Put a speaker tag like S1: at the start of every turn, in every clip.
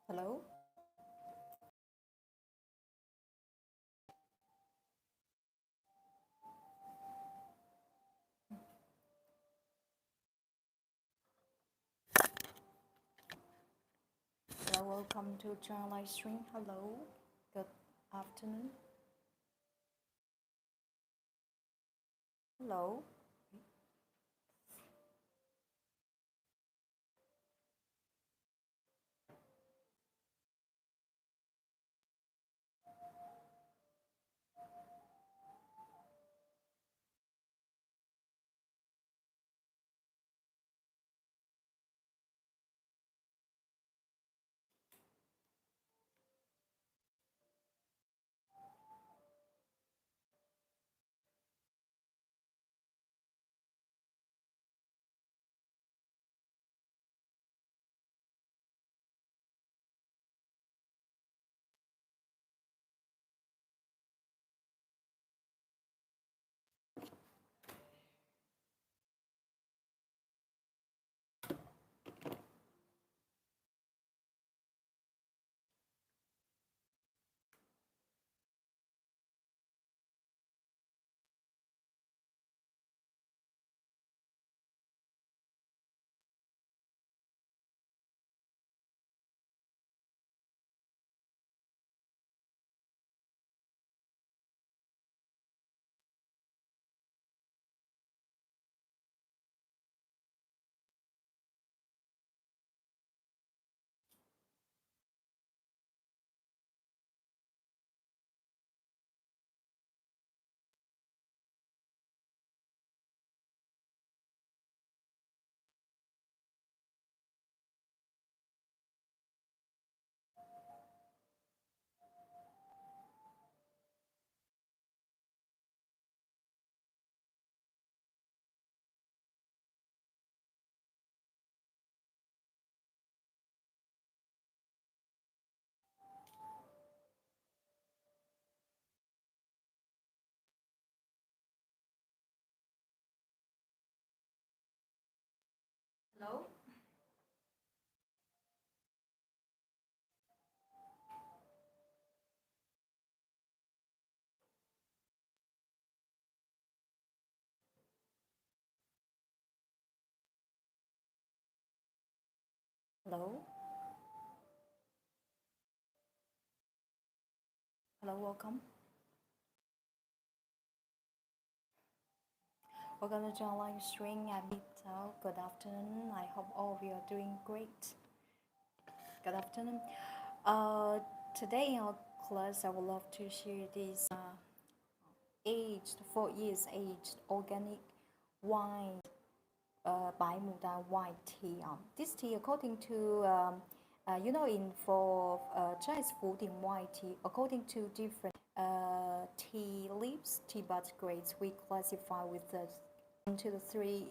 S1: Hello. Hello, welcome to join live stream. Hello, good afternoon. Hello. Hello. Hello. Hello, welcome. We're gonna join live stream at Bito. Good afternoon. I hope all of you are doing great. Good afternoon. Uh, Today in our class, I would love to share this aged 4 years aged organic wine baimudan white tea. This tea, according to in for Chinese Fuding white tea, according to different tea leaves, tea bud grades, we classify with into the three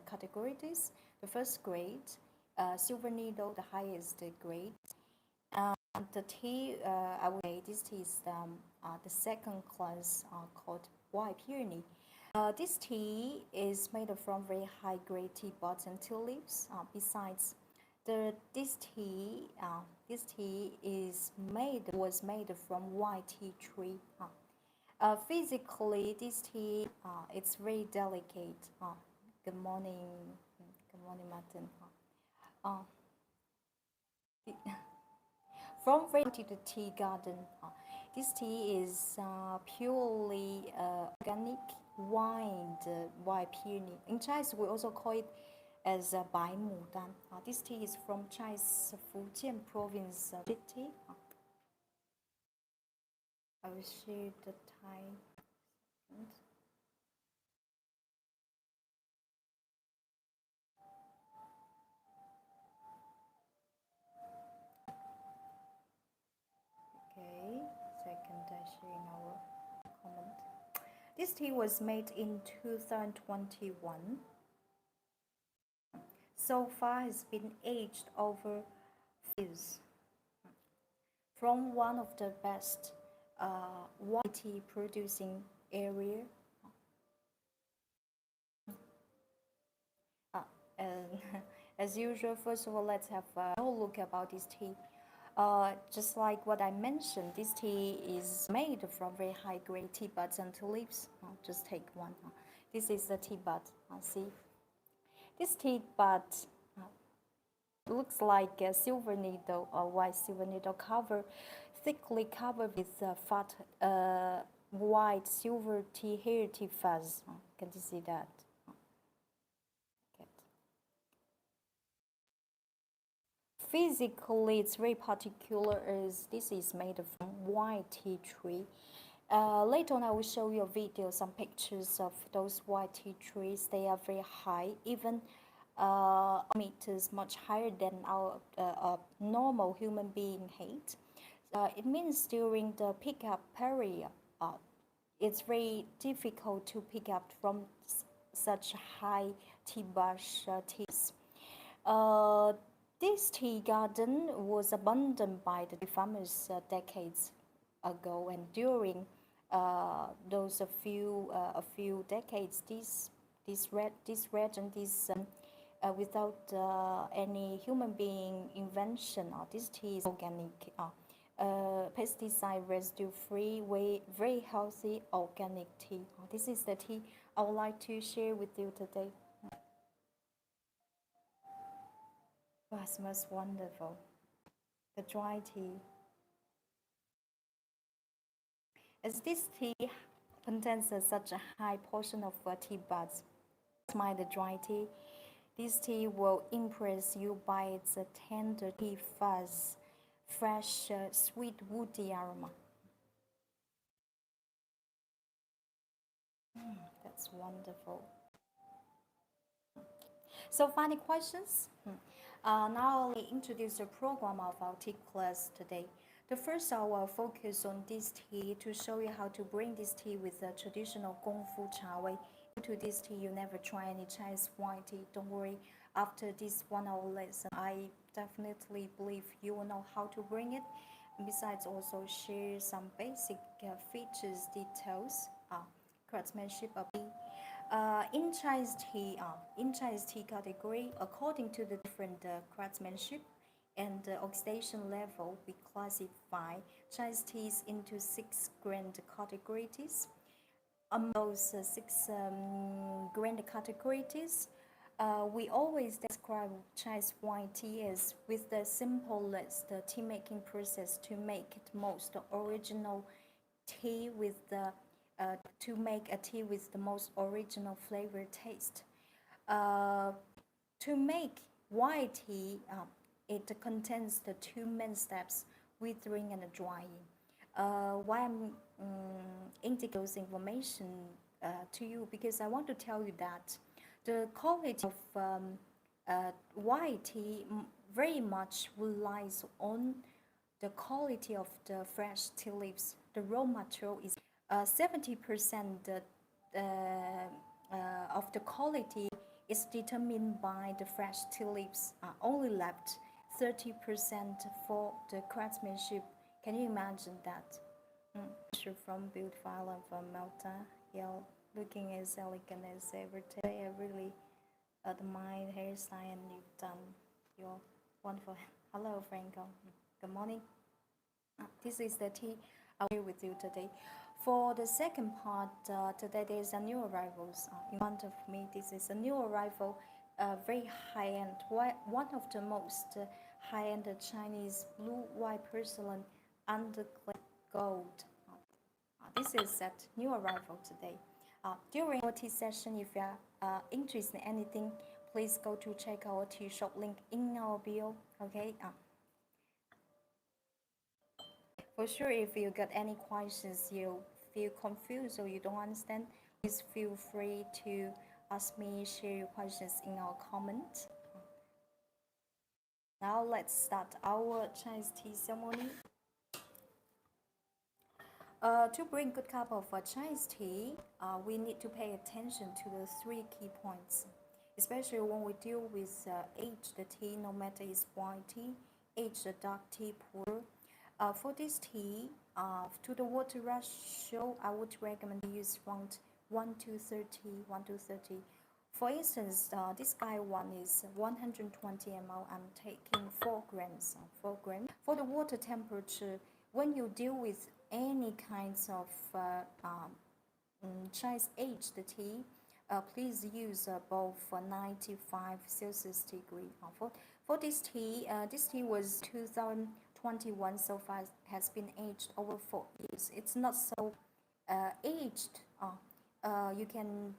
S1: categories. The first grade, silver needle, the highest grade. The tea, I would say this tea is the second class called white peony. This tea is made from very high grade tea buds and tea leaves. Besides, this tea was made from white tea tree. Physically, this tea it's very delicate. Good morning, good morning, Martin. Uh, from very to the tea garden. This tea is purely organic wine, white peony. In Chinese, we also call it as baimudan. This tea is from Chinese Fujian province tea. I will share the Thai. Okay, second I share in our comment. This tea was made in 2021. So far has been aged over years from one of the best white tea producing area uh, and As usual, first of all, let's have a look about this tea. Just like what I mentioned, this tea is made from very high grade tea buds and tea leaves. Just take one. This is the tea bud. See, this tea bud looks like a silver needle, a white silver needle thickly covered with fat white silver tea hair tea fuzz. Can you see that? Physically, it's very particular as this is made from white tea tree. Later on, I will show you a video, some pictures of those white tea trees. They are very high, even meters, much higher than our normal human being height. It means during the pickup period, it's very difficult to pick up from such high tea bush teas. This tea garden was abandoned by the farmers decades ago, and during those a few decades, this region, without any human being invention, this tea is organic, pesticide residue free, very healthy organic tea. This is the tea I would like to share with you today. Oh, it smells wonderful. The dry tea. As this tea contains such a high portion of tea buds, smell the dry tea. This tea will impress you by its tender tea fuzz, fresh, sweet, woody aroma. That's wonderful. So, final questions? Now I'll introduce the program of our tea class today. The first I will focus on this tea to show you how to bring this tea with the traditional Gongfu Cha Wei. To this tea, you never try any Chinese white tea. Don't worry. After this 1 hour lesson, I definitely believe you will know how to bring it. And besides, also share some basic features, details, craftsmanship of tea. In Chinese tea category, according to the different craftsmanship and oxidation level, we classify Chinese teas into 6 grand categories. Among those 6 grand categories, we always describe Chinese white tea as with the simplest tea making process to make it most original tea with the to make a tea with the most original flavor taste. To make white tea, it contains the 2 main steps: withering and drying. Why I'm indicating those information to you, because I want to tell you that the quality of white tea very much relies on the quality of the fresh tea leaves. The raw material is 70% of the quality is determined by the fresh tea leaves. Only left 30% for the craftsmanship. Can you imagine that? From beautiful island from Malta, yeah, looking as elegant as ever today. I really admire the hairstyle and you've done your wonderful. Hello, Franco. Good morning. This is the tea I'll share with you today. For the second part, today there is a new arrivals in front of me. This is a new arrival, very high-end, one of the most high-end Chinese blue-white porcelain underclay gold. This is a new arrival today. During our tea session, if you are interested in anything, please go to check our tea shop link in our bio. Okay. For sure, if you got any questions, you feel confused or you don't understand, please feel free to ask me, share your questions in our comment. Now let's start our Chinese tea ceremony. To bring good cup of Chinese tea, we need to pay attention to the 3 key points, especially when we deal with aged tea, no matter it's white tea, aged dark tea, pour. For this tea, to the water ratio, I would recommend to use around 1 to 30, 1 to 30. For instance, this guy one is 120 ml. I'm taking 4 grams. 4 grams. For the water temperature, when you deal with any kinds of Chinese aged tea, please use both 95 Celsius degree. For this tea was 2021, so far has been aged over 4 years. It's not so aged. You can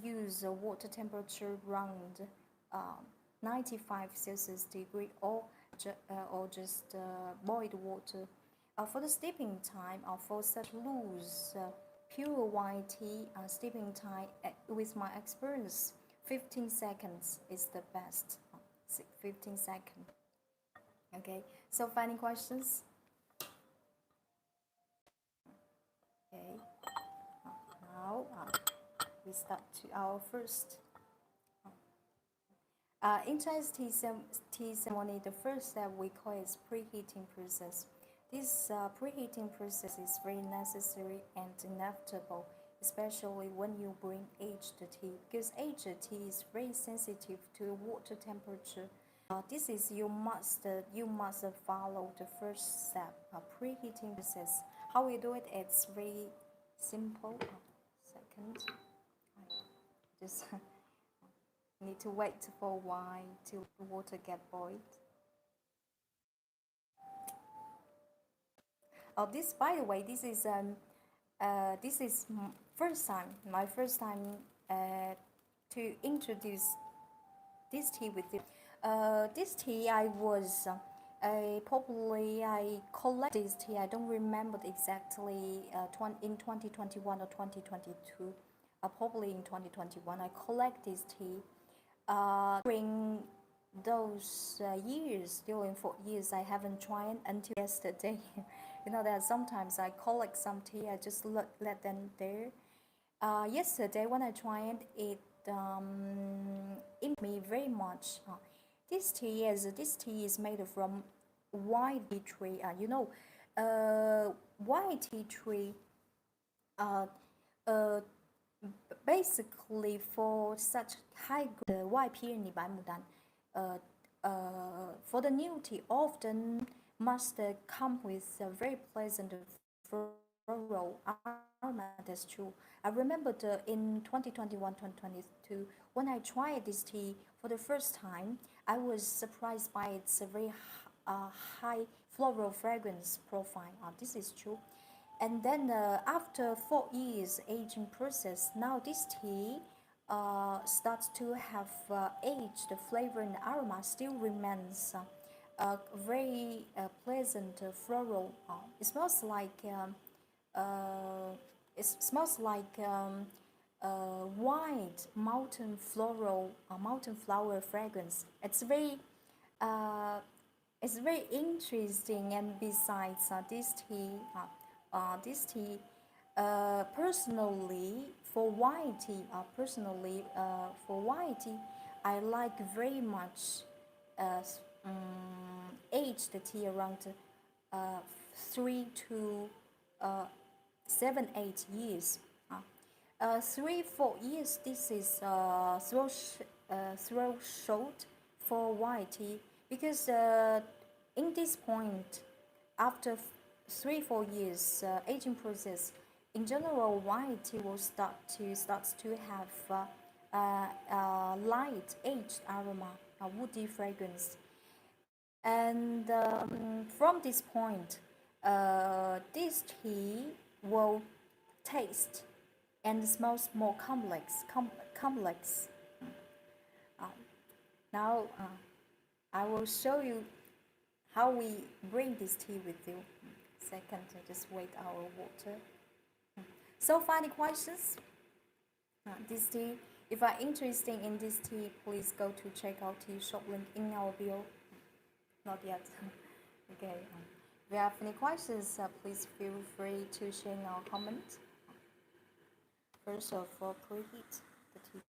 S1: use water temperature around 95 Celsius degree, or just boiled water. For the steeping time, for such loose pure white tea, steeping time, with my experience, 15 seconds is the best. 15 seconds. Okay, so final questions? Okay, now we start to our first. In Chinese tea ceremony, the first step we call is preheating process. This preheating process is very necessary and inevitable, especially when you bring aged tea, because aged tea is very sensitive to water temperature. This is you must follow the first step, preheating process. How we do it? It's very simple. Second, just need to wait for a while till the water get boiled. Oh, this, by the way, this is my first time to introduce this tea with you. This tea I was probably I collect this tea. I don't remember exactly in 2021 or 2022. Probably in 2021 I collect this tea. During those years, during 4 years, I haven't tried until yesterday. You know that sometimes I collect some tea, I just let them there. Yesterday when I tried it, it me very much. This tea is made from white tea tree. White tea tree. Uh, uh, Basically, for such high grade white peony baimudan, for the new tea often must come with a very pleasant floral aroma. That's true. I remember in 2021, 2022, when I tried this tea for the first time, I was surprised by its very high floral fragrance profile. This is true. And then after 4 years aging process, now this tea starts to have aged. The flavor and aroma still remains very pleasant floral. It smells like white mountain flower fragrance. Uh, it's very interesting. And besides this tea, for white tea, I like very much uh, aged tea around 3 to 7, 8 years. 3, 4 years. This is throw short for white tea, because in this point, after 3, 4 years aging process, in general, white tea will starts to have light aged aroma, a woody fragrance. And from this point, this tea will taste and smells more complex. Uh, Now I will show you how we bring this tea with you. Second, just wait our water. So final questions. This tea. If you are interested in this tea, please go to check out tea shop link in our bio. Not yet. Okay. If you have any questions, please feel free to share in our comments. First of all, preheat the tea.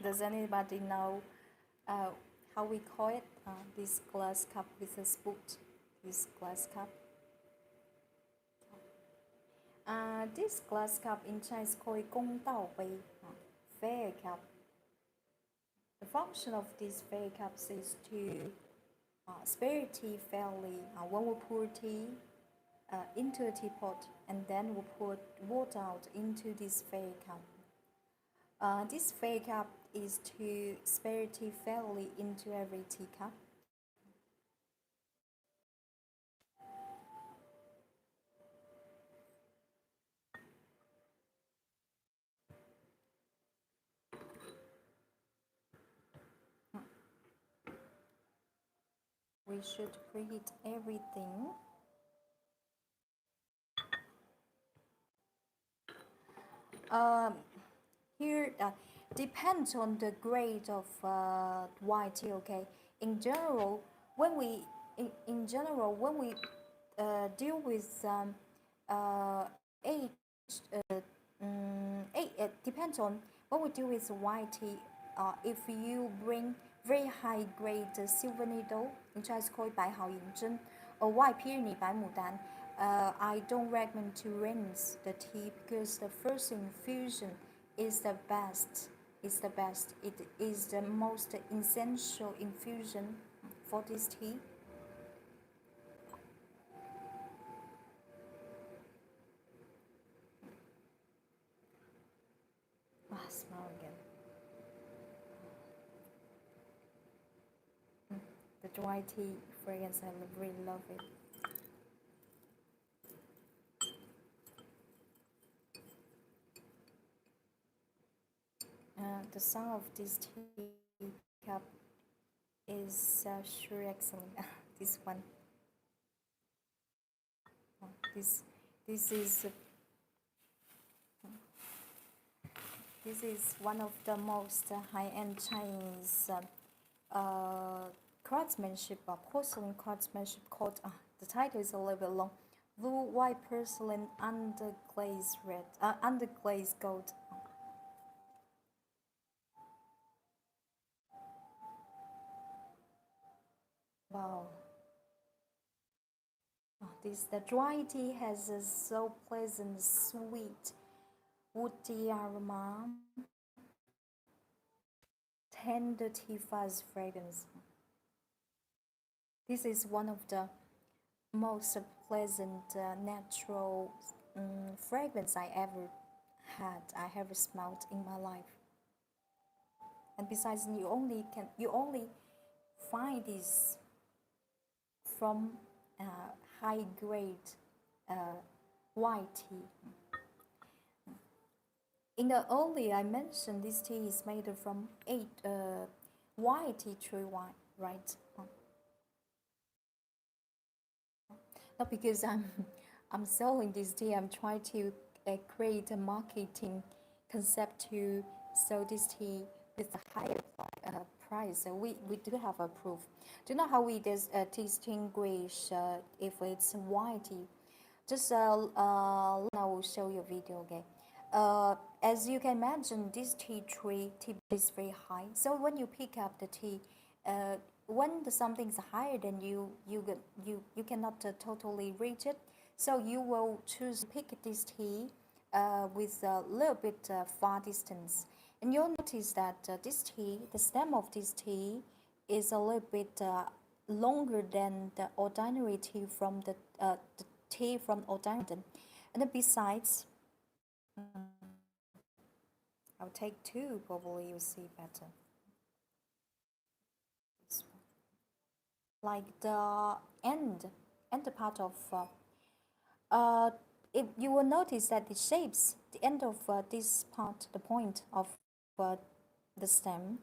S1: Does anybody know uh, how we call it? This glass cup with a spoon. This glass cup. This glass cup in Chinese called 公道杯, fair cup. The function of these fair cups is to spare tea fairly. When we pour tea into a teapot, and then we pour water out into this fair cup. This fair cup is to spare tea fairly into every teacup. We should preheat everything. Here depends on the grade of white tea. Okay, in general, when we deal with age, it depends on when we deal with white tea. If you bring very high grade silver needle, in Chinese called 白毫银针, or white peony 白牡丹, I don't recommend to rinse the tea because the first infusion is the best. Is the best. It is the most essential infusion for this tea. Smell again. The dry tea fragrance, I really love it. The sound of this tea cup is sure excellent. This one. This is this is one of the most high-end Chinese craftsmanship, porcelain craftsmanship called. The title is a little bit long. Blue white porcelain under glaze red, under glaze gold. Wow. The dry tea has a so pleasant, sweet, woody aroma, tender tea fuzz fragrance. This is one of the most pleasant natural fragrance I ever smelled in my life. And besides, you only find this from high grade white tea. In the earlier I mentioned this tea is made from white tea tree wine, right? Not because I'm selling this tea. I'm trying to create a marketing concept to sell this tea with a higher price. So we do have a proof. Do you know how we distinguish if it's white tea? Just I will show you a video. Okay. As you can imagine, this tea tree is very high. So when you pick up the tea, when the something is higher than you cannot totally reach it. So you will choose pick this tea with a little bit far distance, and you'll notice that this tea, the stem of this tea, is a little bit longer than the ordinary tea from the tea from ordinary. And then besides, I'll take two. Probably you'll see better. Like the end part of if you will notice that it shapes the end of this part, the point of the stem,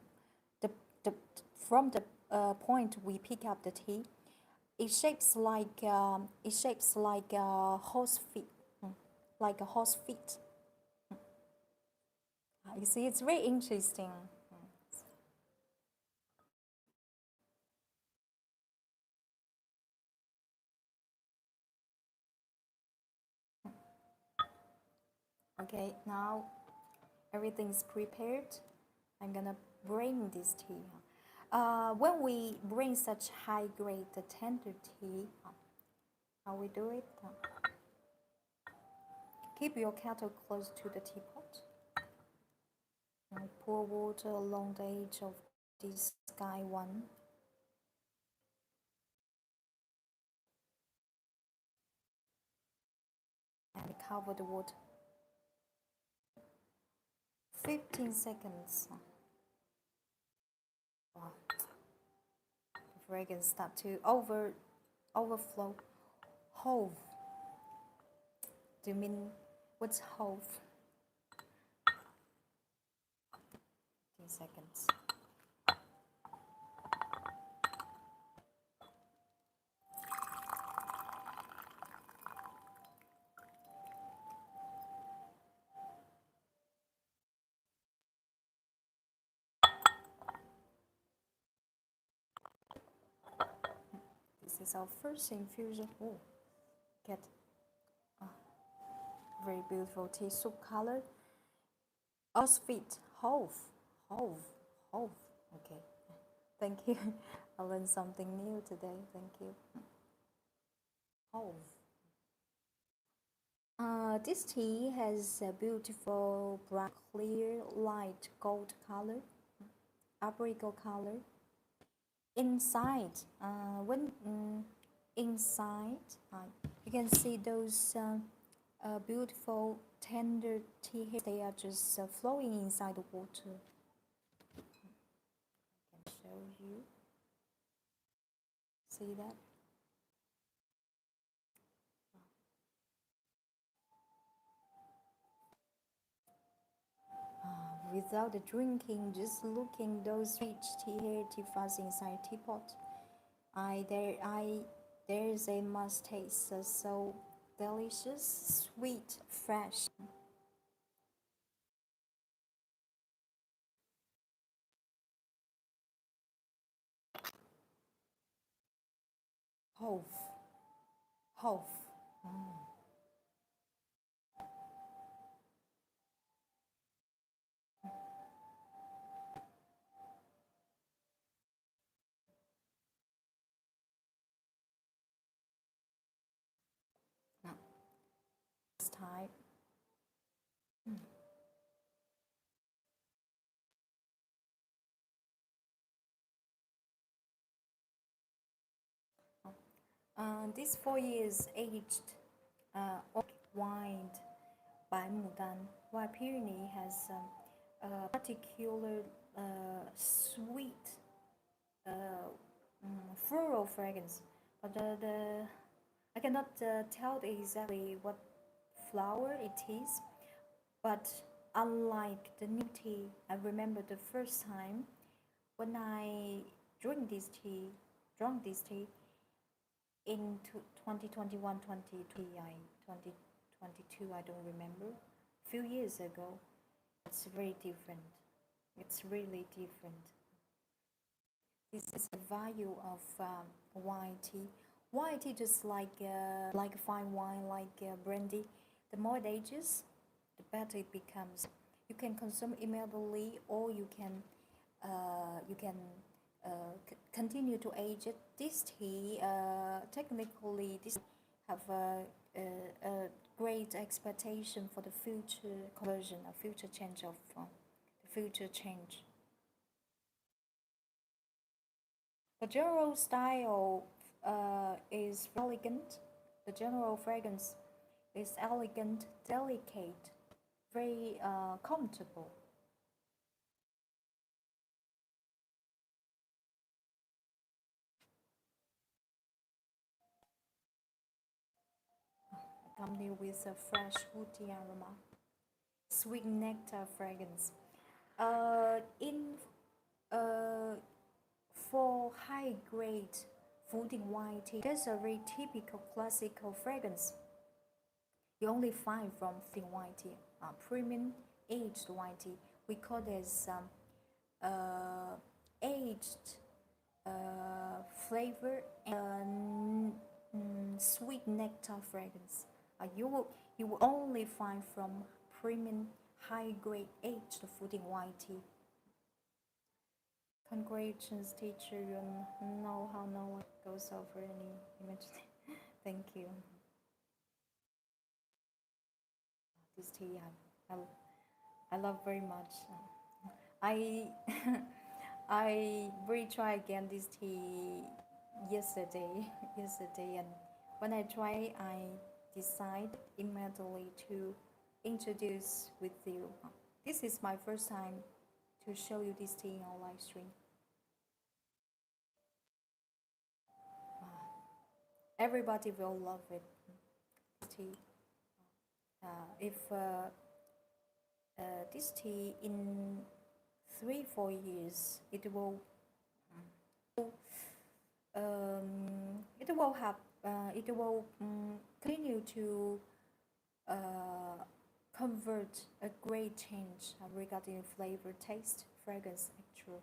S1: the, the from the point we pick up the tea, it shapes like horse feet, like a horse feet. You see, it's very interesting. Okay, now everything's prepared. I'm gonna bring this tea. When we bring such high grade tender tea, how we do it? Keep your kettle close to the teapot. Now pour water along the edge of this sky one. And cover the water. 15 seconds. Wow. The fragrance start to overflow. Hove. Do you mean what's hove? 15 seconds. This is our first infusion. Oh, get very beautiful tea soup color. Sweet. Hove. Hove. Hove. Okay. Thank you. I learned something new today. Thank you. Hove. This tea has a beautiful black, clear, light gold color, apricot color. Inside, inside, you can see those beautiful tender tea hairs. They are just flowing inside the water. I can show you. See that? Without the drinking, just looking those rich tea hair, tea fuzz inside teapot. There's a must taste so delicious, sweet, fresh. Hove, hove. This time. This 4 years aged oak wine baimudan, while peony has a particular sweet floral fragrance, but I cannot tell exactly what flower it is. But unlike the new tea, I remember the first time when I drank this tea in 2021, 2022, I don't remember. A few years ago, it's very different. It's really different. This is the value of white tea. White tea just like fine wine, like brandy. The more it ages, the better it becomes. You can consume immediately, or you can continue to age it. This tea, technically, this have a great expectation for the future conversion, a future change of the future change. The general style is elegant. The general fragrance is elegant, delicate, very comfortable. Accompanied with a fresh woody aroma, sweet nectar fragrance. In For high grade Fuding white tea, there's a very typical classical fragrance you only find from thin white tea, premium aged white tea. We call this aged flavor and sweet nectar fragrance. You will only find from premium high grade aged Fuding white tea. Congratulations, teacher. You know how no one goes over any image. Thank you. This tea I love very much. I I retry again this tea yesterday. Yesterday, and when I try, I decide immediately to introduce with you. This is my first time to show you this tea on live stream. Everybody will love it. Tea. If this tea in 3 4 years, it will have it will continue to uh, convert a great change regarding flavor, taste, fragrance, actually.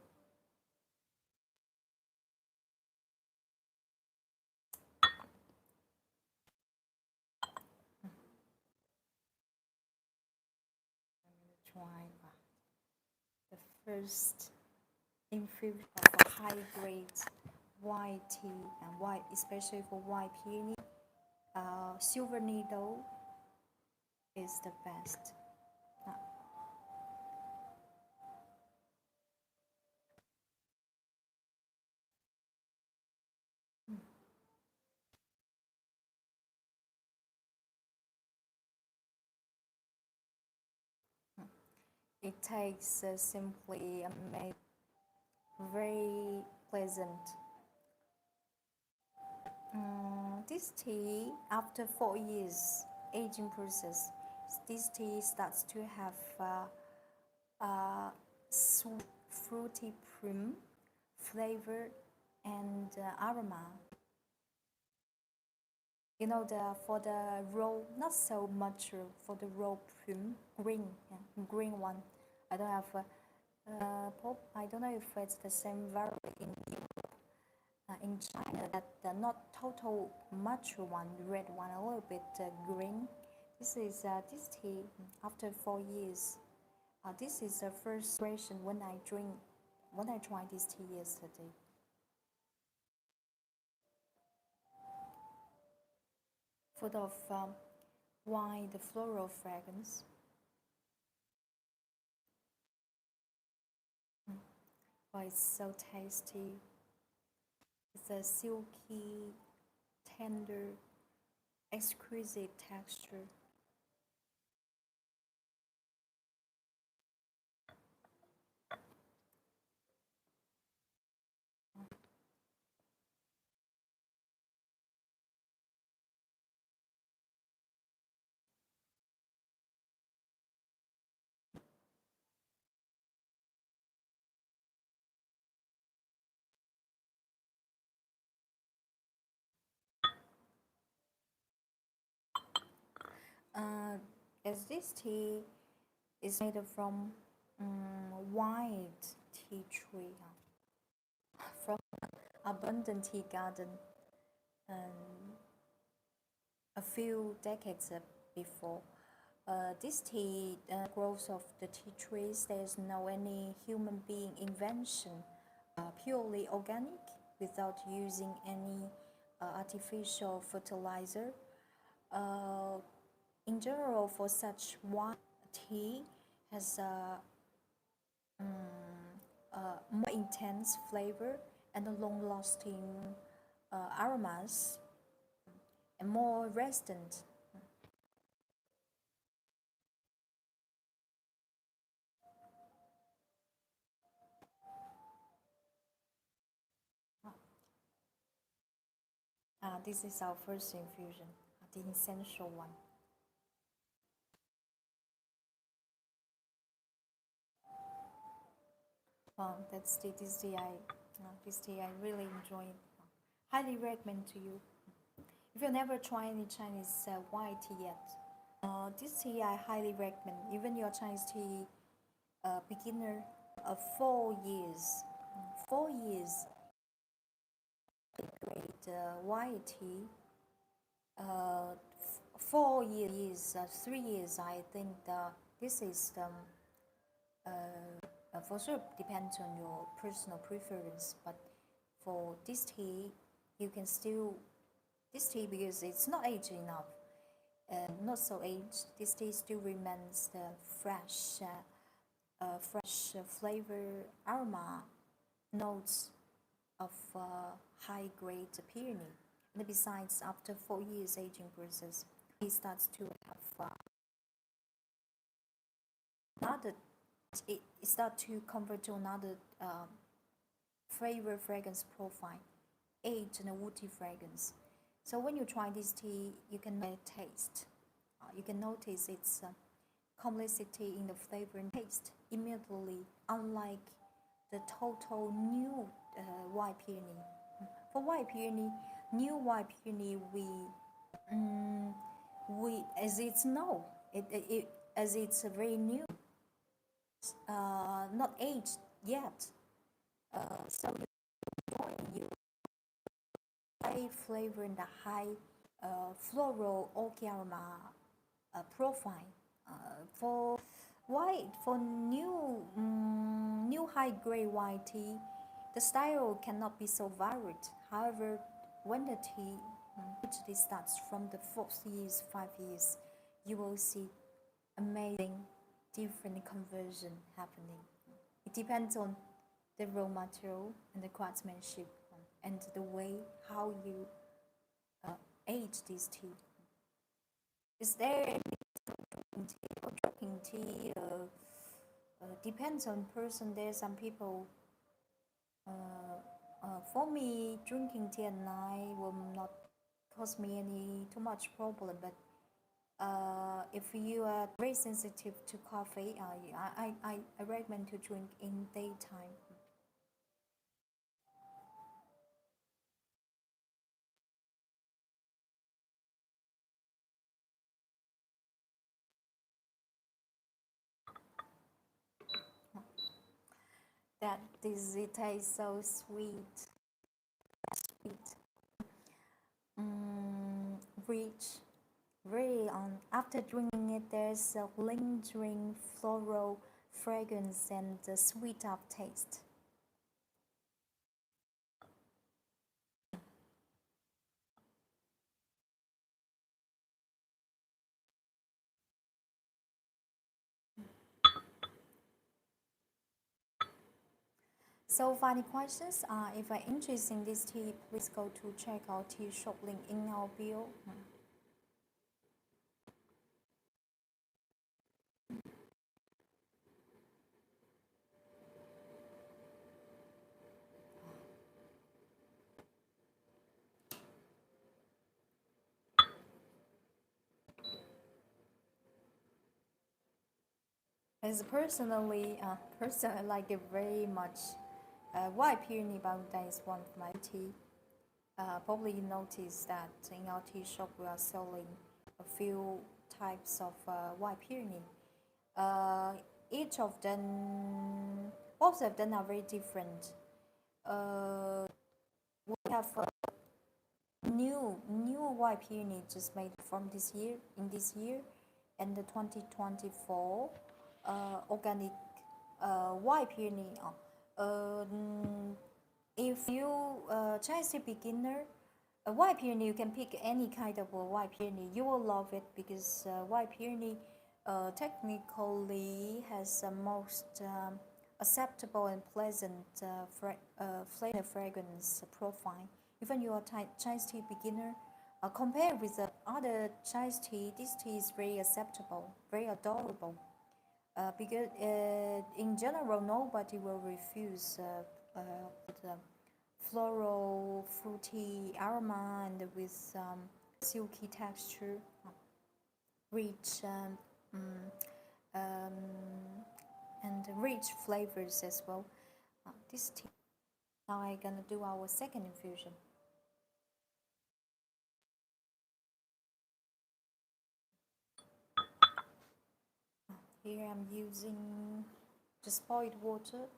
S1: Try the first infusion of a high grade white tea and white, especially for white peony. Silver needle is the best. It tastes simply made very pleasant. This tea, after 4 years aging process, this tea starts to have sweet, fruity plum flavor and aroma. You know, for the raw, not so much for the raw plum, green, yeah, green one. I don't have I don't know if it's the same variety in China, that not total mature one, red one, a little bit green. This is this tea after 4 years. This is the first version when I tried this tea yesterday. Full of wine, the floral fragrance. Oh, it's so tasty. It's a silky, tender, exquisite texture. Uh, as this tea is made from white tea tree from abundant tea garden a few decades before. This tea grows of the tea trees. There's no any human being invention, purely organic, without using any artificial fertilizer. Uh, in general, for such white tea has a more intense flavor and a long-lasting aromas and more resistant. This is our first infusion, the essential one. This tea I really enjoy. Highly recommend to you. If you never tried any Chinese white tea yet, this tea I highly recommend. Even your Chinese tea beginner, 4 years, 4 years, great white tea. 4 years, 3 years. I think this is For sure, depends on your personal preference. But for this tea, you can still this tea because it's not aged enough, not so aged. This tea still remains the fresh flavor, aroma, notes of high-grade peony. And besides, after 4 years aging process, it starts to have another. It starts to convert to another flavor fragrance profile, aged and a woody fragrance. So when you try this tea, you can taste. You can notice its complexity in the flavor and taste immediately, unlike the total new white peony. For white peony, new white peony, we as it's no, it as it's very new, not aged yet. So you high flavor and the high floral oak aroma profile. For new high grade white tea, the style cannot be so varied. However, when the tea usually starts from the 4 years, 5 years, you will see amazing different conversion happening. It depends on the raw material and the craftsmanship and the way how you age this tea. Is there any tea or drinking tea? Depends on person. There are some people. For me, drinking tea at night will not cause me any too much problem. But if you are very sensitive to coffee, I recommend to drink in daytime. That this it tastes so sweet, rich, very after drinking it, there's a lingering floral fragrance and a sweet aftertaste. So for any questions, if you're interested in this tea, please go to check our tea shop link in our bio. As personally, I like it very much. White peony baimudan is one of my tea. Probably you noticed that in our tea shop we are selling a few types of white peony. Uh, each of them, both of them are very different. We have new white peony just made from this year, and the 2024 organic white peony. If you Chinese tea beginner, a white peony, you can pick any kind of a white peony. You will love it because white peony technically has the most acceptable and pleasant flavor fragrance profile. Even you are Chinese tea beginner, compared with the other Chinese tea, this tea is very acceptable, very adorable. Because in general, nobody will refuse the floral, fruity aroma and with silky texture, rich um, and rich flavors as well. This tea. Now I'm gonna do our second infusion. Here I'm using just boiled water.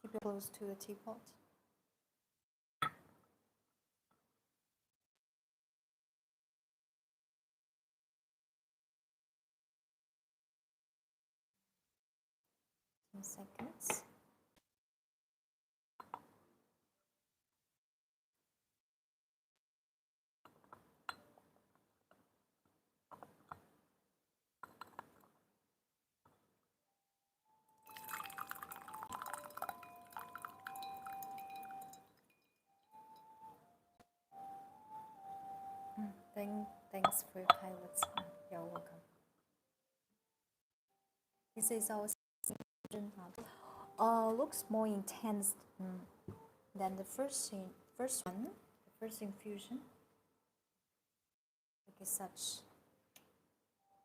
S1: Keep it close to the teapot. seconds. Thanks for your kind words. You're welcome. This is our infusion. Looks more intense than the first one, the first infusion. Look at such.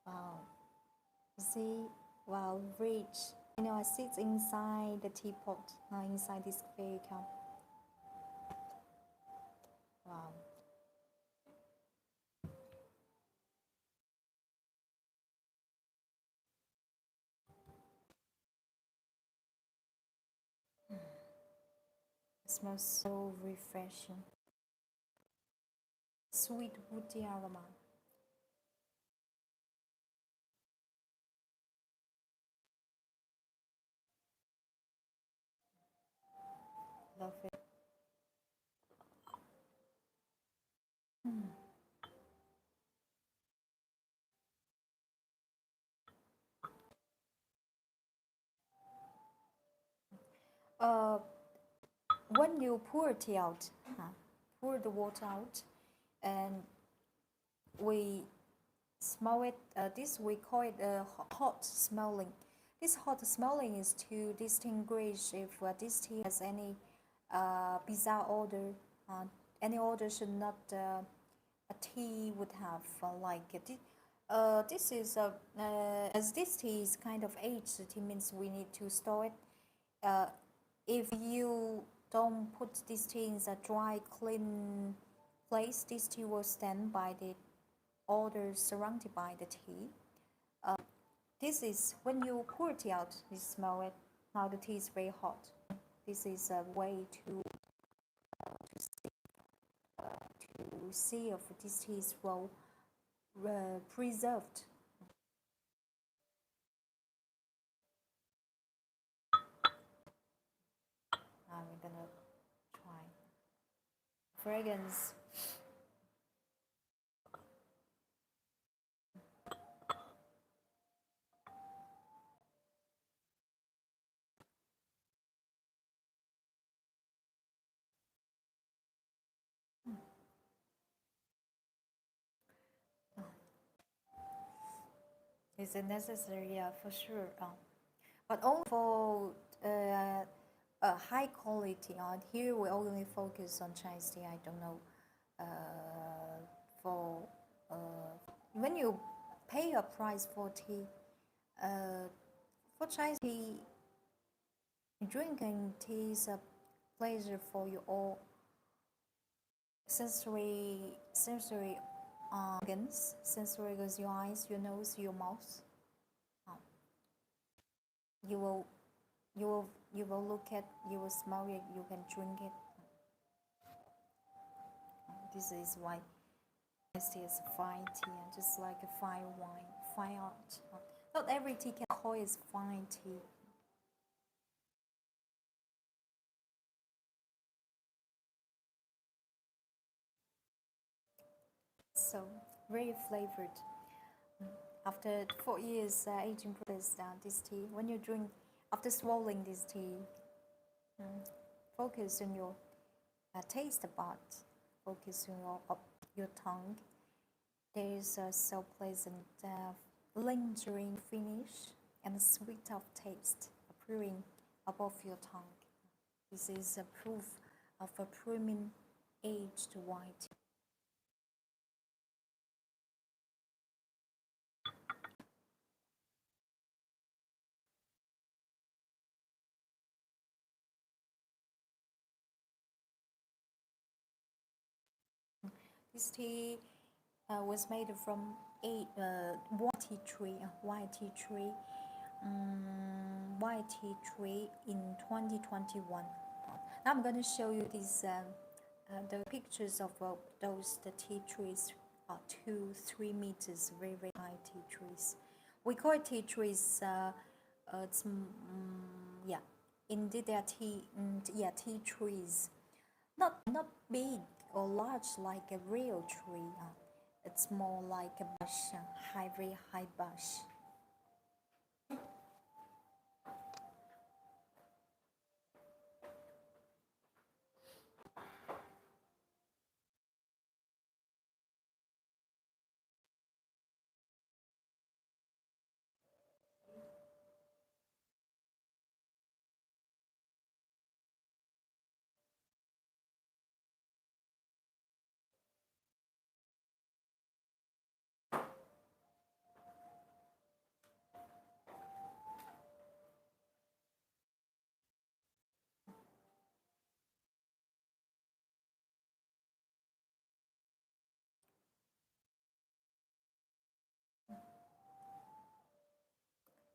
S1: Wow. You see, wow, rich. You know, I sit inside the teapot, inside this clay cup. Wow. It smells so refreshing. Sweet woody aroma. Love it. Uh, when you pour tea out, pour the water out, and we smell it. This we call it hot smelling. This hot smelling is to distinguish if this tea has any bizarre odor. Any odor should not a tea would have like it. This is as this tea is kind of aged. It means we need to store it. If you don't put this tea in a dry, clean place, this tea will stand by the odor surrounded by the tea. This is when you pour tea out, you smell it. Now the tea is very hot. This is a way to see if this tea is well preserved. Now we're gonna try fragrance. Is it necessary? Yeah, for sure. But only for high quality. Here we only focus on Chinese tea. I don't know. For when you pay a price for tea, for Chinese tea, drinking tea is a pleasure for you all. Sensory organs, sensory organs, your eyes, your nose, your mouth. You will you will look at, you will smell it, you can drink it. This is why tea is fine tea, and just like a fine wine, fine art. Not every tea can call it fine tea. So very flavored. After 4 years aging process, this tea, when you drink, after swallowing this tea, focus on your taste buds, focus on your tongue. There is a so pleasant, lingering finish and sweet of taste appearing above your tongue. This is a proof of a premium aged white. This tea was made from white tea tree, white tea tree in 2021. Now I'm going to show you these the pictures of the tea trees are 2-3 meters, very high tea trees. We call it tea trees. It's Yeah, indeed, they are yeah, tea trees. Not big or large like a real tree. It's more like a bush, very high bush.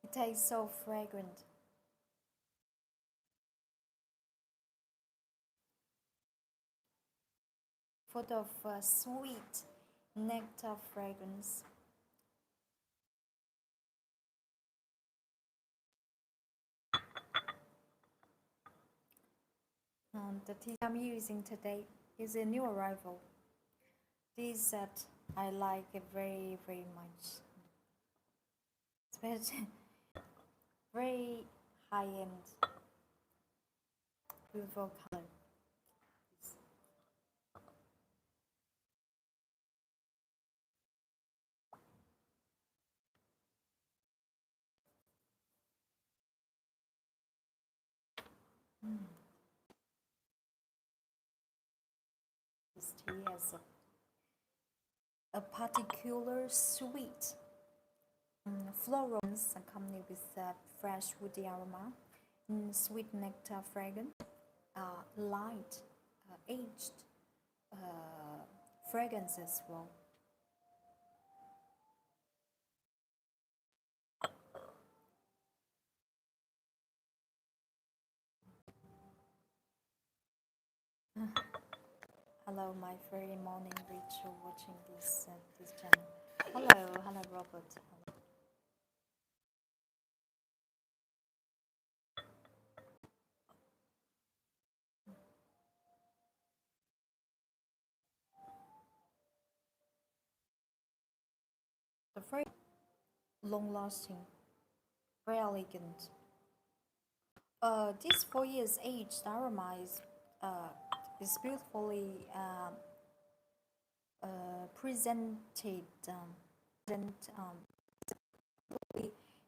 S1: It tastes so fragrant, full of sweet nectar fragrance. The tea I'm using today is a new arrival. This that I like it very very much, especially very high end, beautiful color. This tea has a particular sweet florals accompanied with fresh woody aroma, sweet nectar fragrance, light aged fragrance as well. Hello, my very morning ritual watching this channel. Hello, Robert. The very long lasting, very elegant. This 4 years aged aroma is beautifully presented,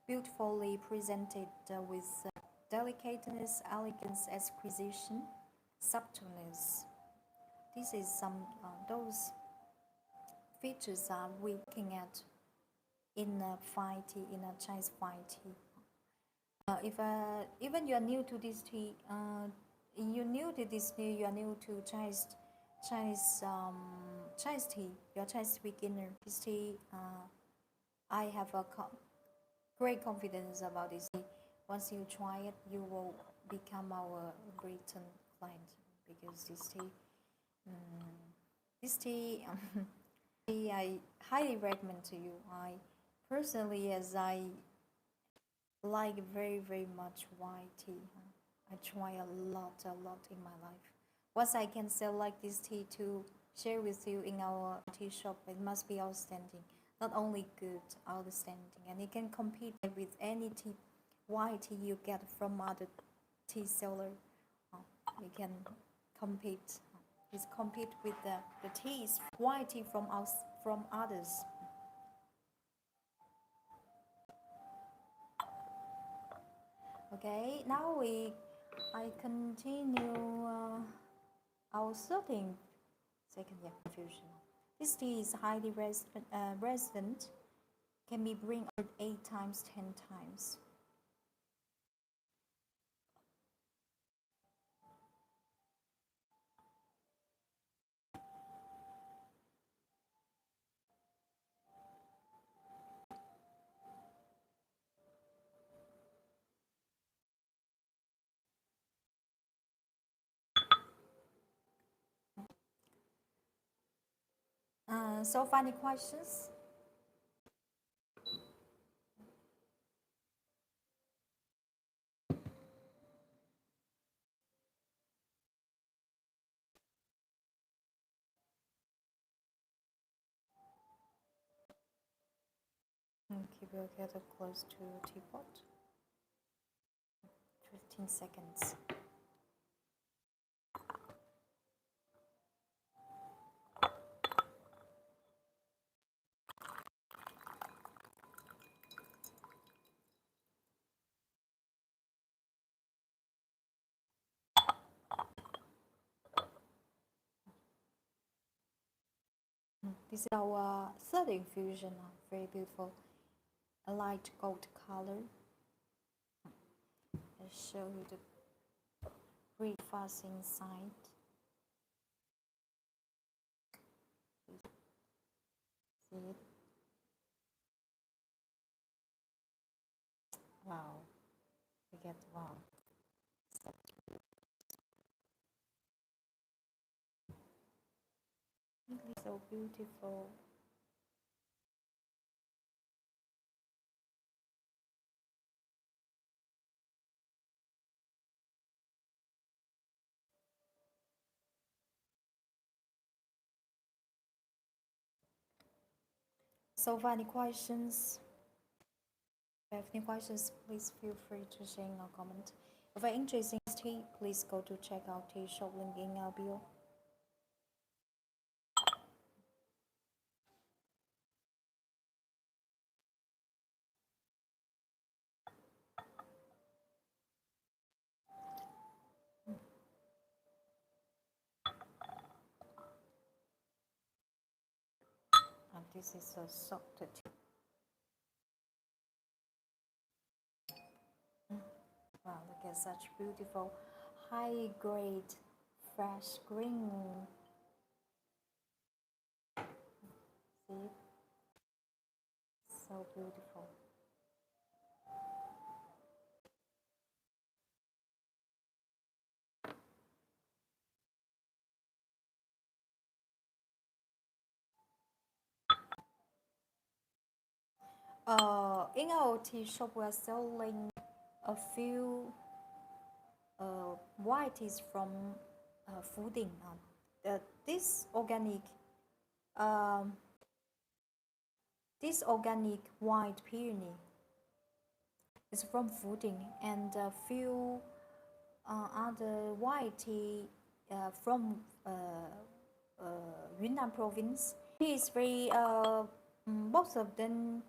S1: beautifully presented with delicateness, elegance, exquisition, subtleness. This is some those features are we looking at in a fine tea, in a Chinese fine tea. If even you are new to this tea, you new to this tea, you are new to Chinese tea. You're Chinese beginner. This tea, I have a great confidence about this tea. Once you try it, you will become our Britain client because this tea, tea I highly recommend to you. I personally, as I like very very much white tea. I try a lot in my life. Once I can select this tea to share with you in our tea shop, it must be outstanding. Not only good, outstanding, and it can compete with any tea, white tea you get from other tea seller. You can compete. It's compete with the teas, white tea from us from others. Okay, now I continue our thirteen second year confusion. This tea is highly resident, can be brewed 8 times, 10 times. So funny questions? will get close to teapot. 15 seconds. This is our third infusion, very beautiful, a light gold color. I'll show you the green fuzz inside. See it? Wow, we get wow. Really so beautiful. So, for any questions, if you have any questions, please feel free to share in our comment. If you're interested in tea, please go to check out tea shop link in our bio. And this is a soft tea. Wow, look at such beautiful high grade fresh green. See? So beautiful. In our tea shop, we are selling a few varieties from Fuding. This organic, um, this organic white peony is from Fuding, and a few other variety from Yunnan province. It's very both of them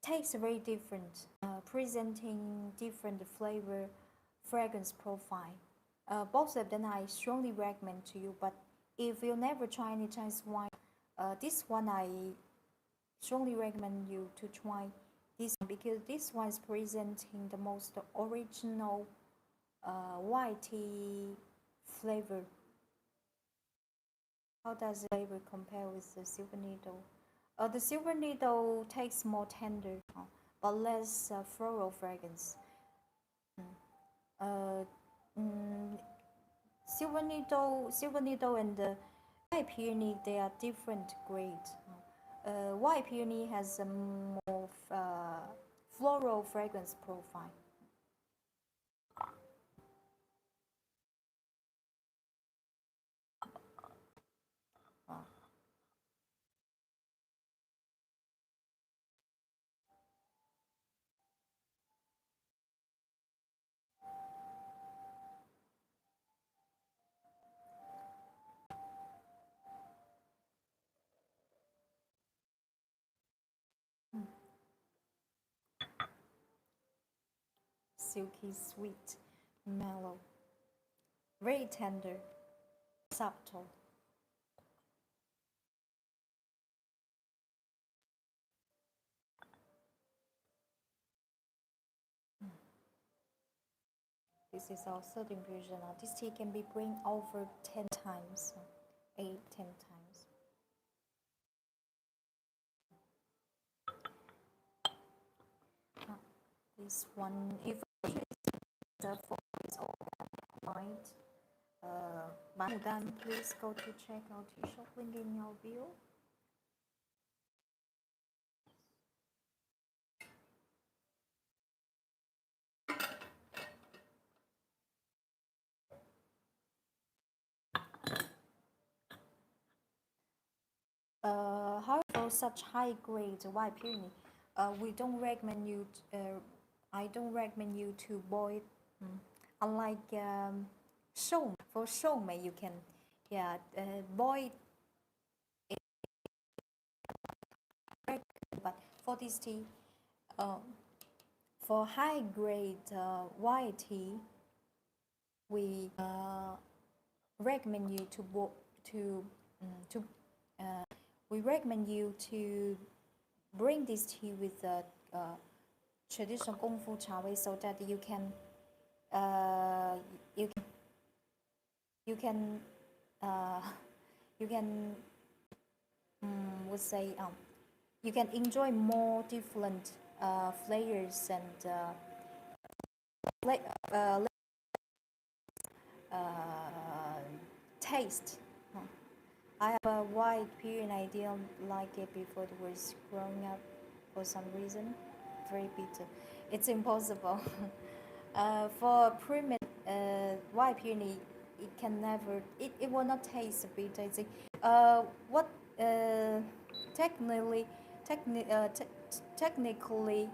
S1: taste very different, presenting different flavor, fragrance profile. Both of them I strongly recommend to you. But if you never try any Chinese wine, this one I strongly recommend you to try this one, because this one is presenting the most original white tea flavor. How does the flavor compare with the silver needle? The silver needle tastes more tender, but less floral fragrance. Silver needle, and the white peony, they are different grades. White peony has a more floral fragrance profile. Silky sweet, mellow, very tender, subtle. This is our third infusion. This tea can be brewed over 10 times, 8, 10 times. This one, if the for is white, baimudan, please go to check out tea shop link in your bio. However, such high grade white peony, we don't recommend you. I don't recommend you to boil. Mm. Unlike show for showmate, you can boil it, but for this tea, uh, for high grade white tea, we recommend you to to we recommend you to bring this tea with the traditional Kung Fu Cha Wei so that uh, you can you can uh, you can would say you can enjoy more different flavors and uh, uh, taste. I have a white peony and I didn't like it before it was growing up for some reason. Very bitter. It's impossible. For premium white peony, it can never. It will not taste bitter. It's, what technically techni- uh, te- technically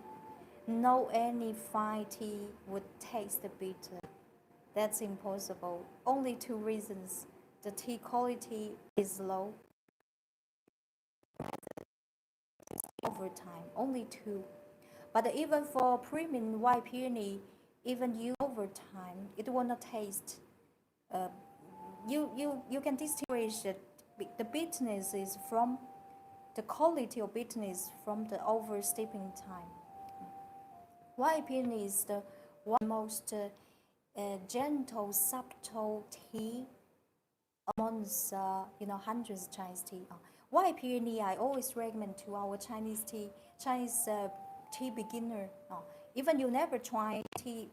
S1: no any fine tea would taste bitter. That's impossible. Only two reasons. The tea quality is low over time. Only two. But even for premium white peony, even you over time, it will not taste. Uh, you can distinguish it. The bitterness is from the quality of bitterness from the over steeping time. White peony is the one most gentle, subtle tea amongst hundreds of Chinese tea. White peony I always recommend to our Chinese tea beginner. Even you never try tea,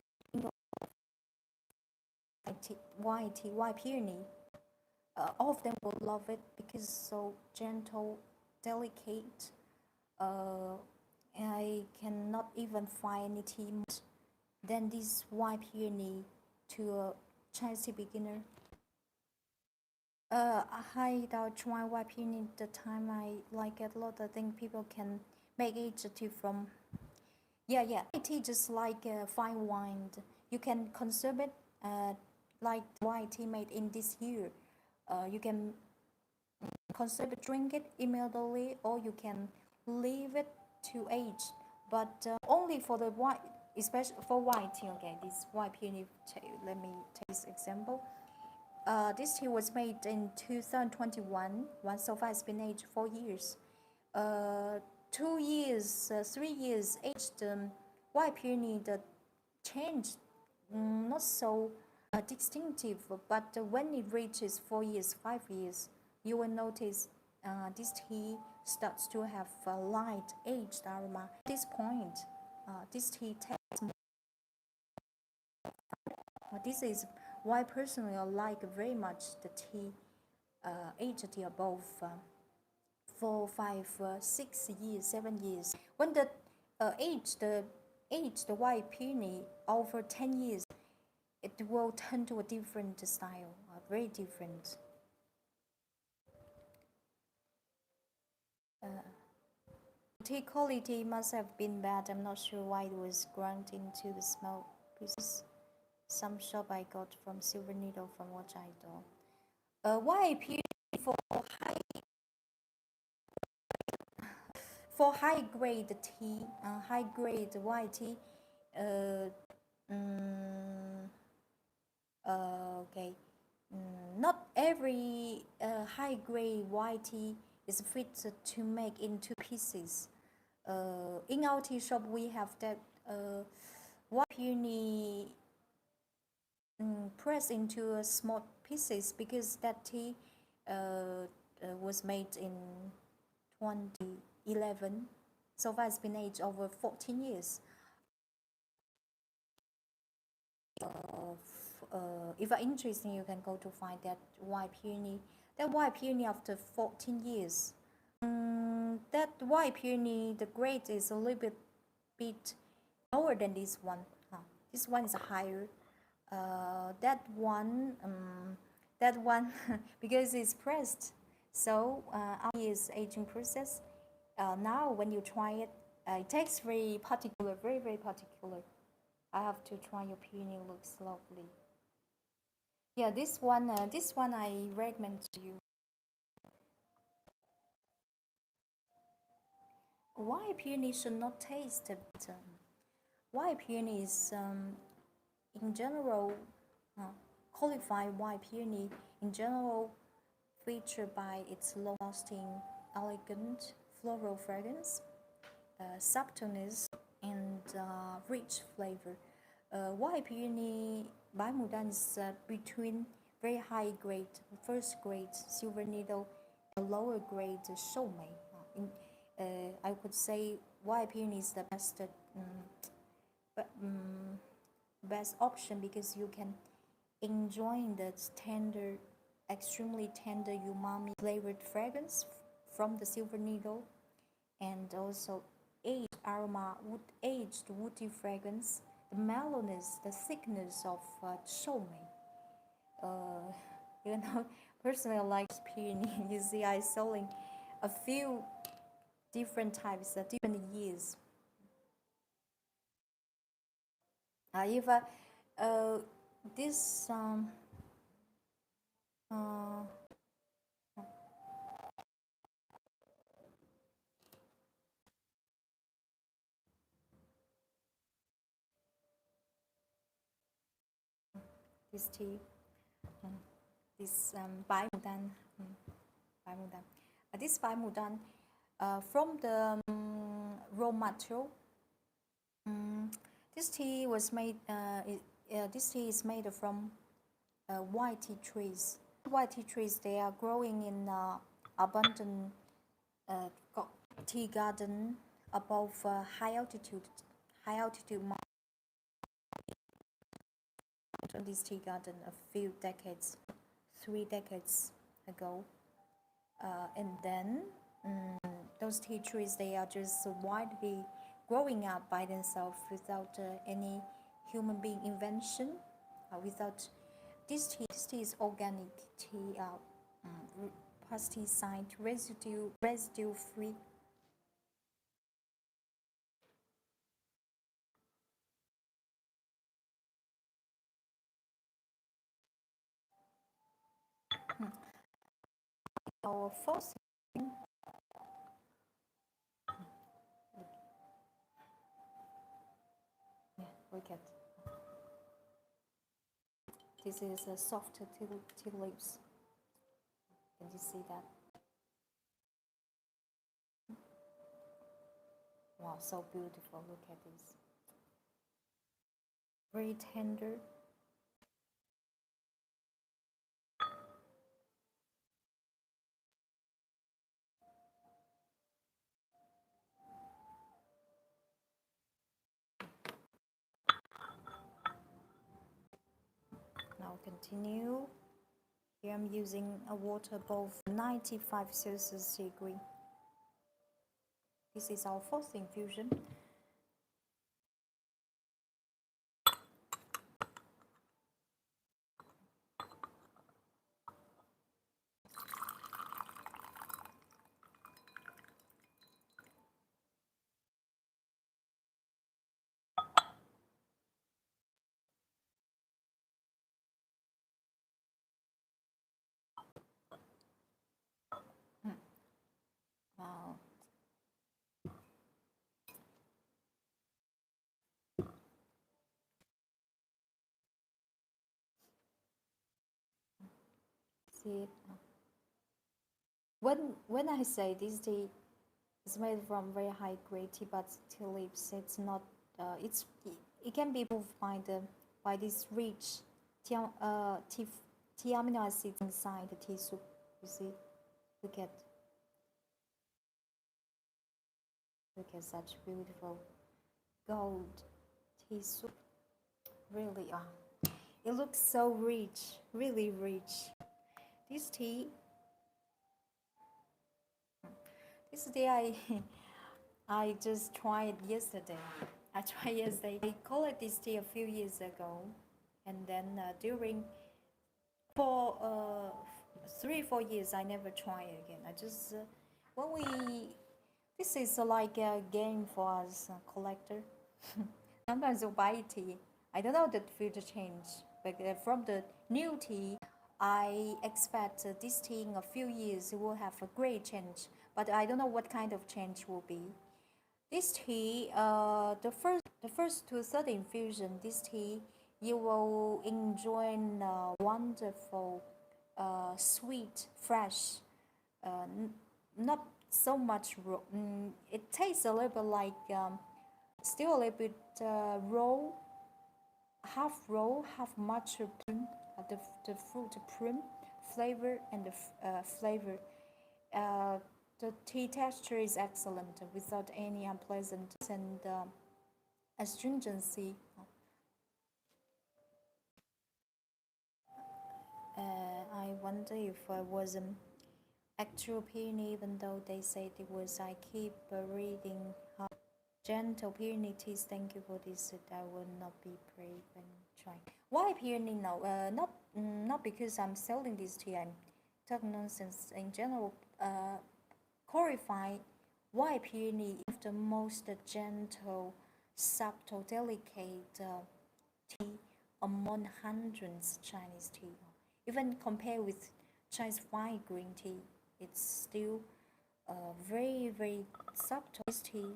S1: white peony, all of them will love it because it's so gentle, delicate. Uh, I cannot even find any tea more than this white peony to a Chinese tea beginner. I don't try white peony the time I like it a lot. I think people can make it tea from white tea just like fine wine. You can conserve it like white tea made in this year. You can conserve it, drink it immediately, or you can leave it to age. But only for the white, especially for white tea. Okay, this white peony. Let me take this example. This tea was made in 2021. One so far has been aged 4 years. 2 years, 3 years aged white peony, the change not so distinctive, but when it reaches 4 years, 5 years, you will notice this tea starts to have a light aged aroma. At this point, this tea tastes more. This is why personally I like very much the tea aged tea above 4, 5, 6 years, 7 years. When the age the white peony over 10 years, it will turn to a different style, very different. Tea quality must have been bad. I'm not sure why it was ground into the small pieces. Some shop I got from Silver Needle from what I know. White peony for high grade tea, high grade white tea. Uh, mm, okay. Not every high grade white tea is fit to make into pieces. In our tea shop, we have that white peony pressed into small pieces because that tea was made in 2011. So far, it's been aged over 14 years. If you're interested, you can go to find that white peony. That white peony after 14 years. That white peony, the grade is a little bit lower than this one. This one is higher. That one because it's pressed. So after its aging process, now when you try it, It takes very particular, very particular. I have to try your peony. Looks lovely. Yeah, this one I recommend to you. Why peony should not taste bitter? Why peony is in general qualified white peony in general featured by its long-lasting, elegant floral fragrance, subtleness, and rich flavor. White peony baimudan is between very high grade, first grade silver needle, and lower grade soulmate. I would say white peony is the best, best option because you can enjoy the tender, extremely tender umami flavored fragrance from the silver needle, and also aged aroma, aged woody fragrance, the mellowness, the thickness of soulmate. Uh, you know, personally, I like peony. You see, I selling a few different types at different years. If this uh, this tea, this baimudan, baimudan. This baimudan from the raw material. This tea was made. This tea is made from white tea trees. White tea trees they are growing in abundant tea garden above high altitude mountain. This tea garden a few decades, 3 decades ago, and then those tea trees they are just widely growing up by themselves without any human being invention, without this tea is organic tea, pesticide residue free. Our first, yeah, look at this is a soft tea leaves. Can you see that? Wow, so beautiful. Look at this. Very tender. Now continue. Here I'm using a water above 95 Celsius degree. This is our first infusion. Wow. See it? When I say this tea is made from very high grade teapot tea leaves, it's not. It can be proved by this rich tea, tea amino acids inside the tea soup. You see, look at such beautiful gold tea soup. Really, it looks so rich, really rich. This tea, I I just tried yesterday. I tried yesterday. I collected this tea a few years ago, and then during for 3 4 years I never tried again. I just when we This is like a game for us, collector. Sometimes you buy tea. I don't know the future change, but from the new tea, I expect this tea in a few years will have a great change. But I don't know what kind of change will be. This tea, the first to third infusion, this tea, you will enjoy wonderful, sweet, fresh, not so much raw. It tastes a little bit like still a little bit raw, half mature prune, the fruit prune flavor and the flavor. Uh, the tea texture is excellent without any unpleasant and astringency. I wonder if I was an actual peony, even though they said it was. I keep reading how gentle peony teas. Thank you for this. I will not be brave and try. Why peony? No, not because I'm selling this tea. I'm talking nonsense in general. Qualify why peony is the most gentle, subtle, delicate tea among hundreds Chinese tea. Even compared with Chinese white green tea, it's still very, very subtle tea.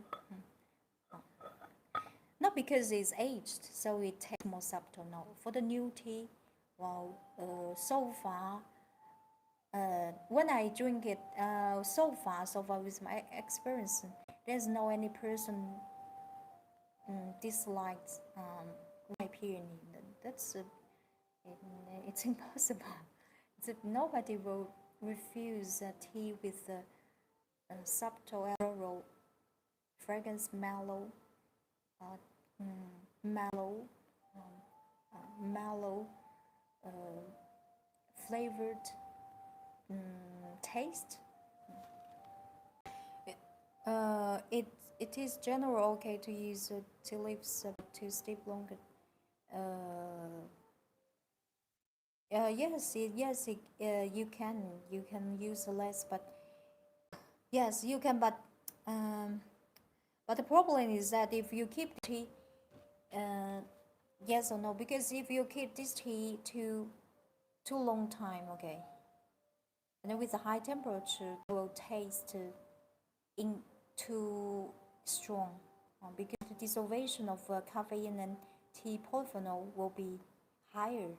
S1: Not because it's aged, so it tastes more subtle. No, for the new tea, well, so far, when I drink it, so far with my experience, there's no any person dislikes my peony. That's it's impossible. Nobody will refuse tea with a subtle floral fragrance, uh, mellow, mellow, flavored taste. It is general okay to use tea leaves to steep longer. Yes, you can use less, but yes, you can, but the problem is that if you keep tea, uh, yes or no, because if you keep this tea too long time, okay, and then with a high temperature, it will taste in too strong, because the dissolution of caffeine and tea polyphenol will be higher.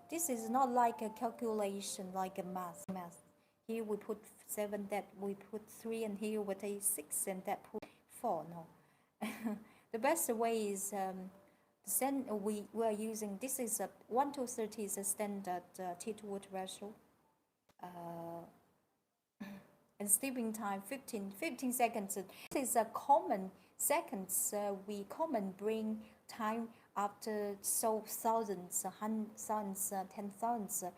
S1: This is not like a calculation, like a math. Here we put 7, that we put 3, and here we take 6, and that put 4. No, the best way is we are using, this is a 1 to 30 is a standard tea to water ratio. And steeping time 15 seconds. This is a common seconds. We common bring time after so thousands, thousands, 10,000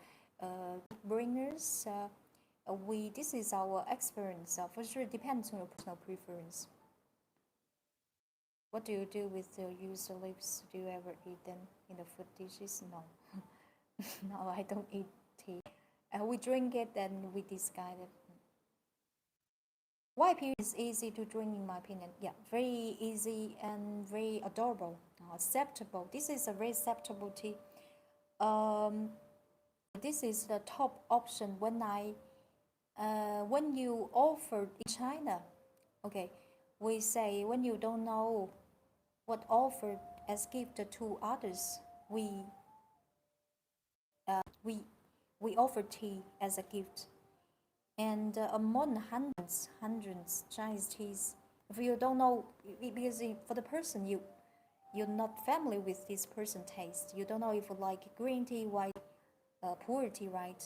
S1: bringers. This is our experience. For sure, it depends on your personal preference. What do you do with your user leaves? Do you ever eat them in the food dishes? No, no, I don't eat tea. We drink it and we discard it. White peony is easy to drink, in my opinion. Yeah, very easy and very adorable, acceptable. This is a very acceptable tea. This is the top option when you offer in China. Okay, we say when you don't know what offer as gift to others, we offer tea as a gift. And among hundreds Chinese teas, if you don't know, because for the person you're not familiar with this person taste, you don't know if you like green tea, white, pu'er tea, right?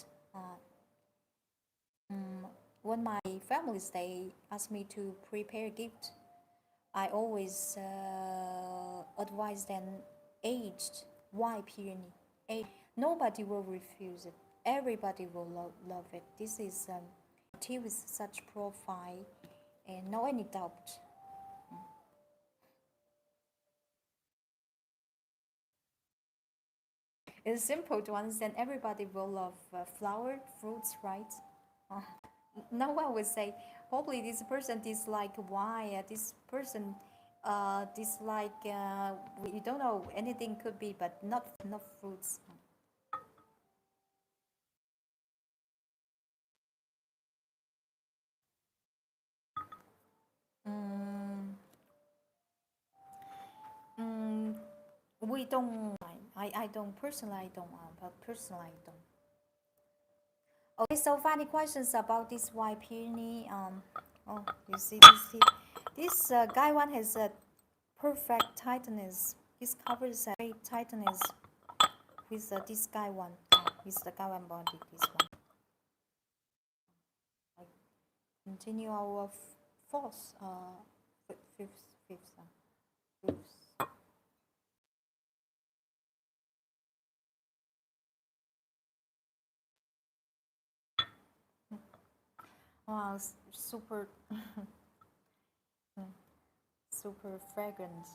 S1: When my families they ask me to prepare a gift, I always advise them aged white peony. Nobody will refuse it. Everybody will love it. This is tea with such profile, and no any doubt. It's simple to understand. Everybody will love flower fruits, right? Uh, no one will say, Probably this person dislike why this person dislike we don't know, anything could be, but not fruits. Mm, mm, we don't. I don't personally. I don't. But personally, I don't. Okay, so funny questions about this white peony. Oh, you see this guy one has a perfect tightness. This covers a great tightness with this guy one. With the guy one body. This one. I continue our fourth, fifth. Wow, super, super fragrant.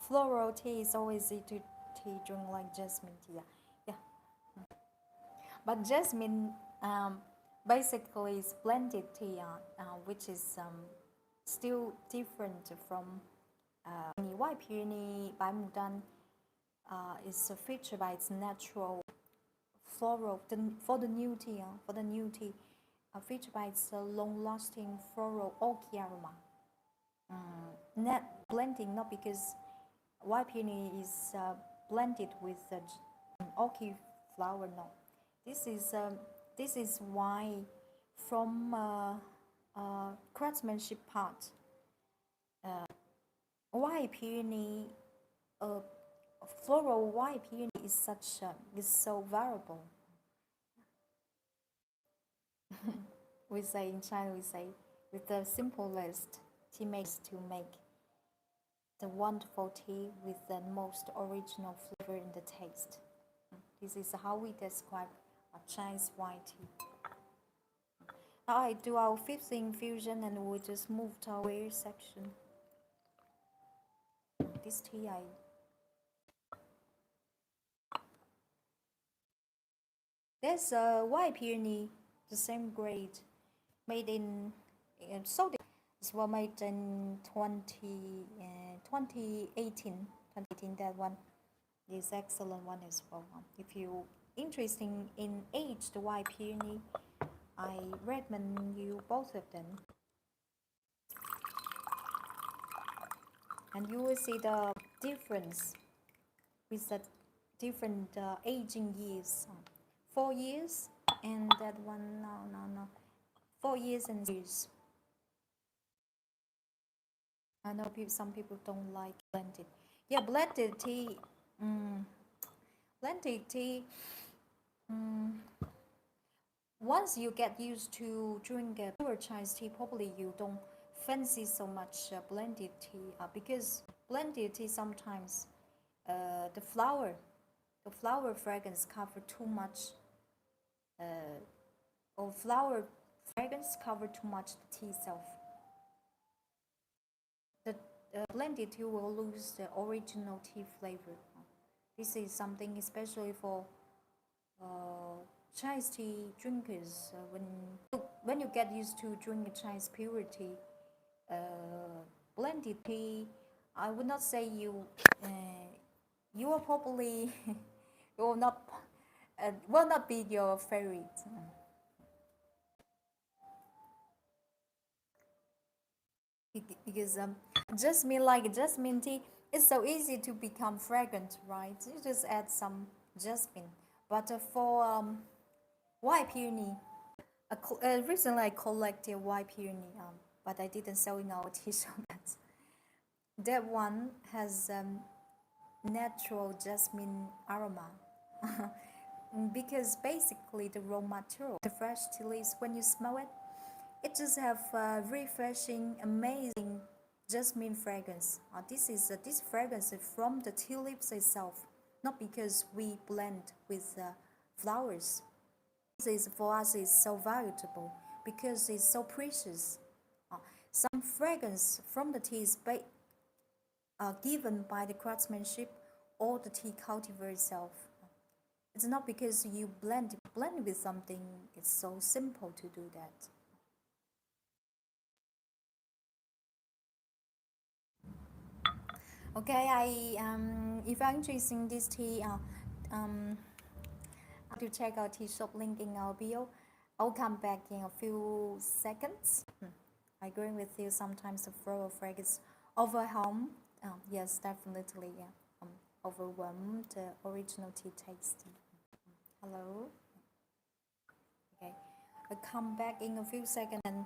S1: Floral tea is always easy to tea drink like jasmine tea. Yeah, yeah. But jasmine basically is blended tea, which is still different from white peony, baimudan. Is featured by its natural floral for the new tea. For the new tea, featured by its long-lasting floral oaky aroma. Not blending, not because white peony is blended with the oaky flower. No, this is um, this is why from craftsmanship part, white peony, uh, floral white peony is such is so valuable. We say in China, we say with the simplest tea makes to make the wonderful tea with the most original flavor in the taste. This is how we describe a Chinese white tea. Now I do our fifth infusion and we just move to our wear section. This tea I there's a white peony, the same grade, made in so this was made in 2018. 2018, that one is excellent one as well. If you interested in aged white peony, I recommend you both of them, and you will see the difference with the different aging years. 4 years and that one, no, 4 years and years. I know some people don't like blended. Yeah, blended tea. Mm, blended tea. Mm, once you get used to drink a pure Chinese tea, probably you don't fancy so much blended tea because blended tea sometimes the flower fragrance cover too much, or flower fragrance cover too much the tea itself. The blended tea will lose the original tea flavor. This is something especially for Chinese tea drinkers. When you get used to drinking Chinese pure tea, blended tea, I would not say you will probably you will not be your favorite. Because jasmine tea, it's so easy to become fragrant, right? You just add some jasmine. But for white peony, recently I collected white peony, but I didn't sell in our tea shop. That one has natural jasmine aroma. Because basically the raw material, the fresh tea leaves, when you smell it, it just have refreshing, amazing jasmine fragrance. This fragrance is from the tea leaves itself, not because we blend with flowers. This is for us is so valuable because it's so precious. Some fragrance from the tea is given by the craftsmanship or the tea cultivar itself. It's not because you blend with something. It's so simple to do that. Okay, if you're interested in this tea, to check our tea shop link in our bio. I'll come back in a few seconds. I agree with you. Sometimes the floral fragrance overwhelm. Yes, definitely. Yeah. Overwhelm the original tea taste. Hello. Okay. I'll come back in a few seconds and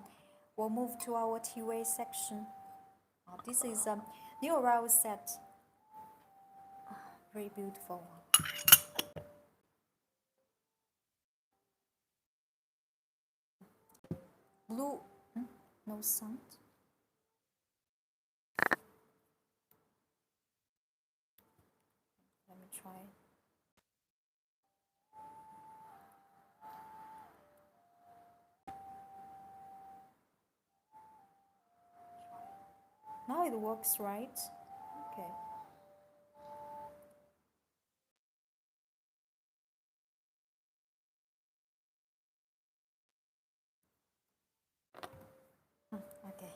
S1: we'll move to our tea way section. This is a new arrival set. Very beautiful. Blue. No sound. Let me try. Now it works, right? Okay. Okay.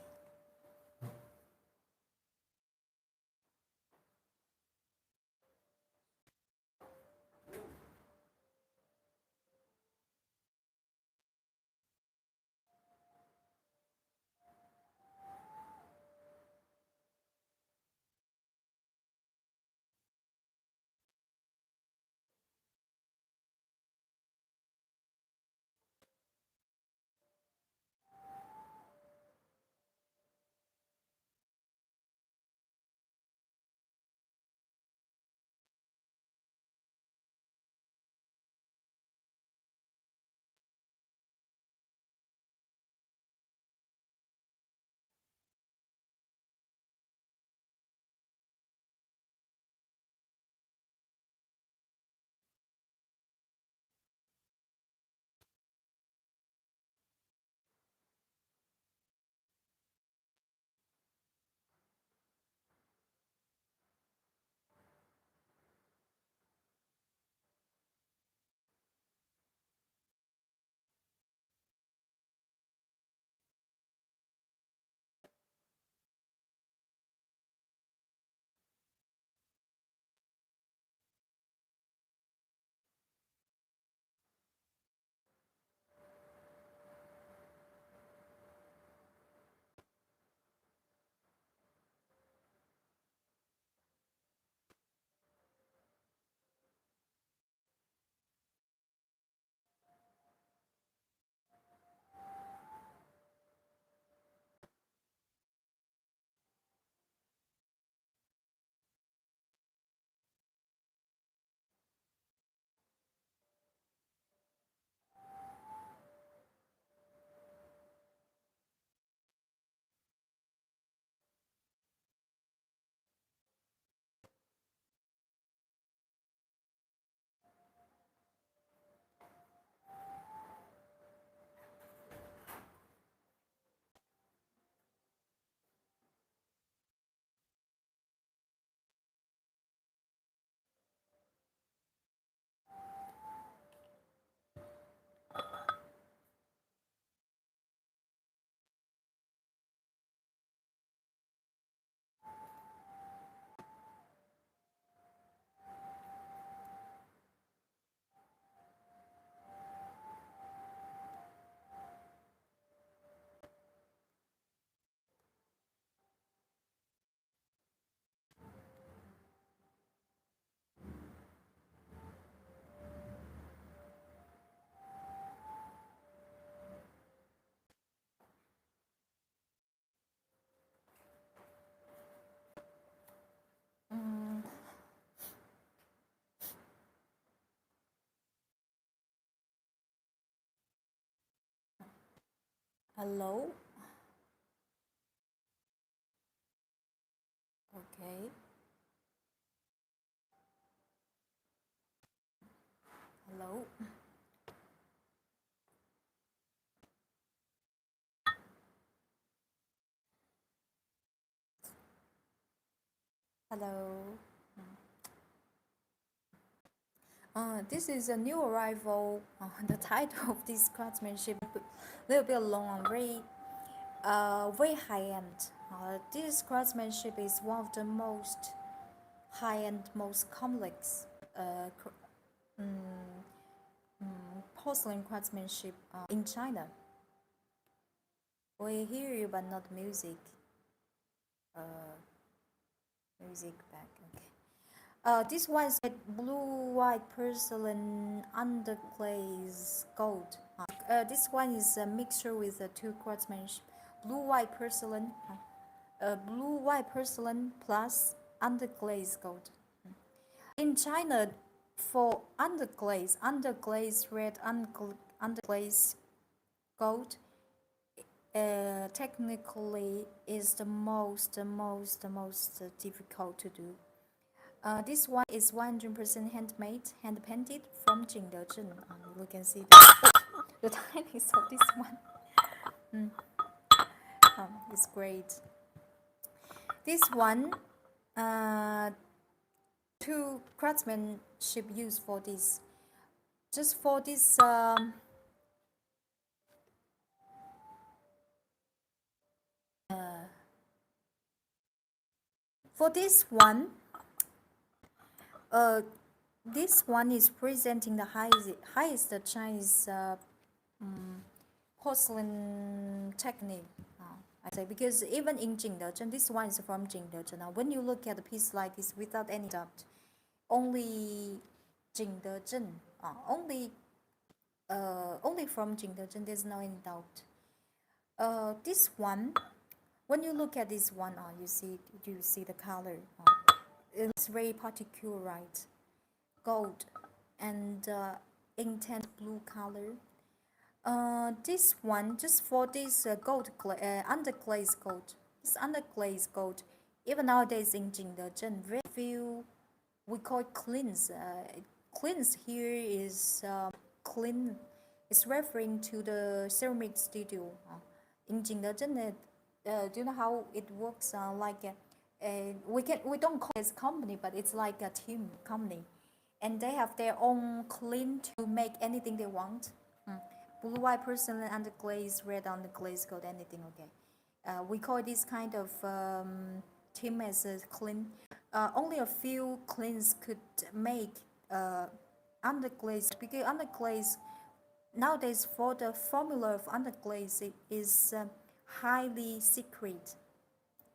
S1: Mm, hello. Okay. Hello. Hello. This is a new arrival. The title of this craftsmanship a little bit long and very high end. This craftsmanship is one of the most high-end, most complex porcelain craftsmanship in China. We hear you, but not music. Music back. Okay. This one is blue-white porcelain underglaze gold. This one is a mixture with the two craftsmanship. Blue-white porcelain, blue-white porcelain plus underglaze gold. In China, for underglaze red, underglaze gold, technically is the most difficult to do. This one is 100% handmade, hand painted from Jingdezhen. You can see the tightness of this one. It's great. This one, two craftsmanship used for this. Just for this. For this one, this one is presenting the highest Chinese porcelain technique. I say because even in Jingdezhen, this one is from Jingdezhen. Now, when you look at a piece like this, without any doubt, only Jingdezhen, only from Jingdezhen, there's no any doubt. This one, when you look at this one, you see the color. It's very particular, right? Gold and intense blue color. This one, just for this gold underglaze gold. This underglaze gold, even nowadays in Jingdezhen, very few we call it cleanse. Cleanse here is clean. It's referring to the ceramic studio in Jingdezhen. Do you know how it works? We don't call it a company, but it's like a team company, and they have their own clean to make anything they want. Blue white porcelain underglaze, red underglaze gold, anything. Okay, we call this kind of team as a clean. Only a few cleans could make underglaze, because underglaze nowadays for the formula of underglaze it is highly secret.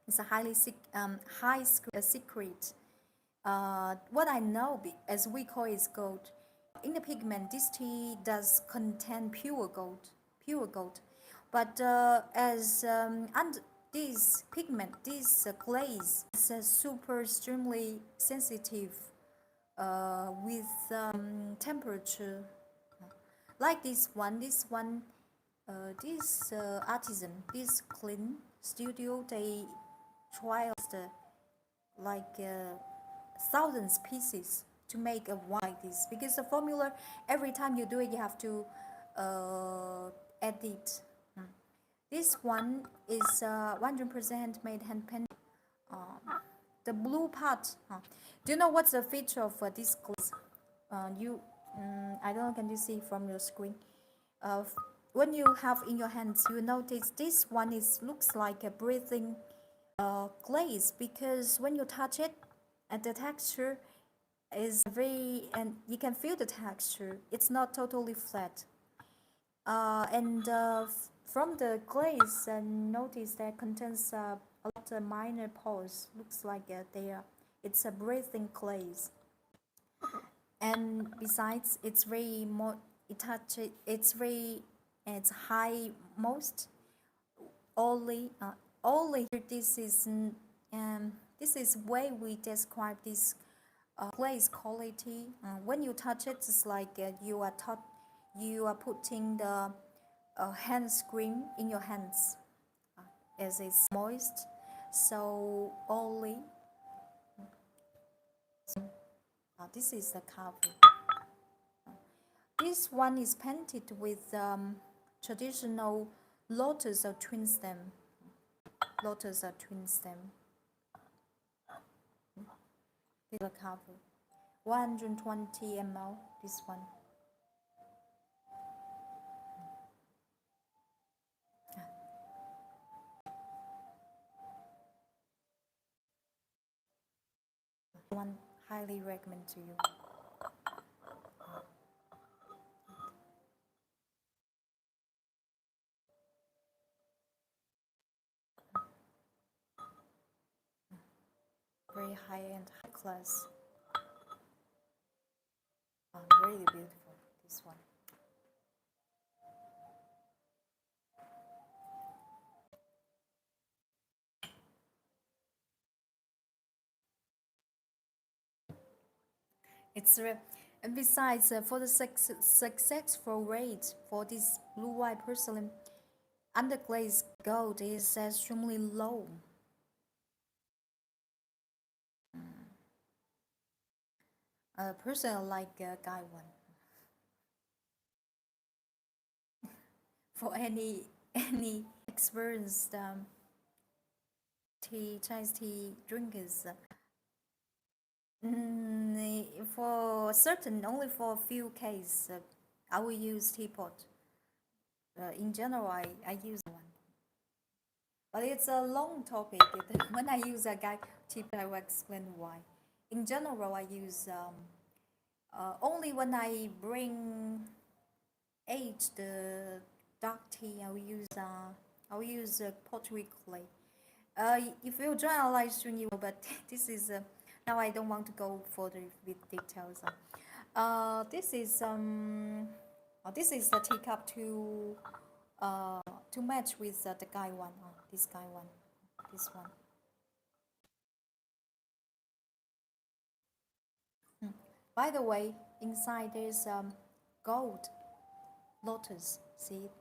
S1: It's a highly secret. What I know, as we call it, is gold. In the pigment, this tea does contain pure gold. But as this pigment, this glaze is super extremely sensitive with temperature. Like this artisan, this clean studio, they trials like thousands pieces to make a wine like this, because the formula, every time you do it, you have to edit. This one is 100% handmade, hand painted. The blue part. Do you know what's the feature of this glaze? I don't know. Can you see from your screen? When you have in your hands, you notice this one looks like a breathing glaze, because when you touch it, and the texture is very, and you can feel the texture. It's not totally flat. From the glaze, notice that contains a lot of minor pores. Looks like it's a breathing glaze. And besides, it's very more. It's high most. Only this is way we describe this glaze quality. When you touch it, it's like you are putting the hand cream in your hands, as it's moist. So only this is the cover. This one is painted with traditional lotus or twin stem. This is the cover. 120 ml. This one. one highly recommend to you. Very high-end, high class. Really beautiful, this one. It's and besides, for the successful rate for this blue white porcelain, underglazed gold is extremely low. Personally, like guy one. For any experienced Chinese tea drinkers, for certain, only for a few cases, I will use teapot. In general, I use one. But it's a long topic. When I use a guide teapot, I will explain why. In general, I use only when I bring aged dark tea. I will use pottery clay. If you join our live stream, you will, but this is now I don't want to go further with details. This is the teacup to match with the guy one. This guy one, this one. By the way, inside there's gold lotus. See it?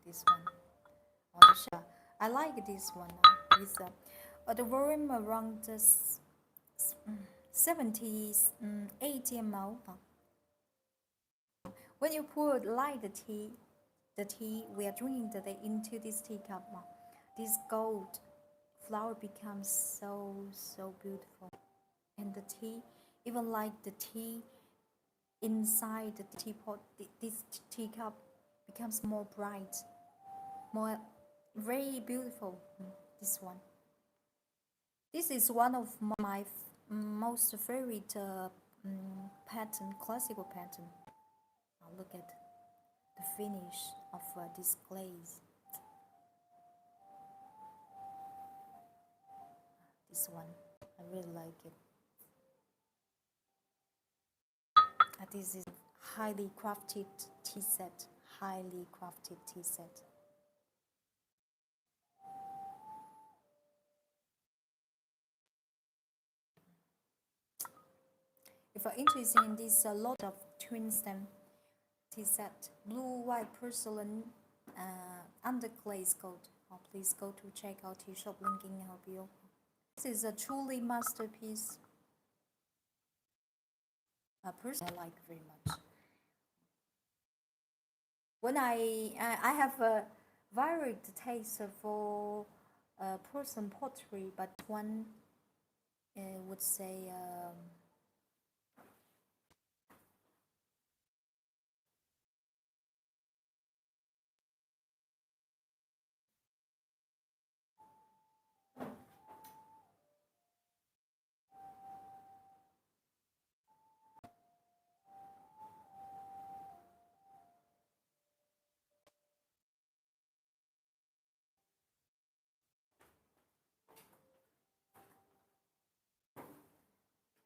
S1: This one. I like this one with the volume around 70, 80 ml. When you pour light the tea we are drinking today into this teacup, this gold flower becomes so beautiful, and the tea, even like the tea inside the teapot, this teacup becomes more bright, more very beautiful. This one. This is one of my most favorite pattern, classical pattern. Look at the finish of this glaze. This one, I really like it. This is highly crafted tea set. Highly crafted tea set. If you're interested in this, a lot of twin stem tea set, blue white porcelain, underglazed gold. Please go to check out tea shop, link in our bio. This is a truly masterpiece. Personally, I like very much. When I have a varied taste for porcelain pottery, but one would say.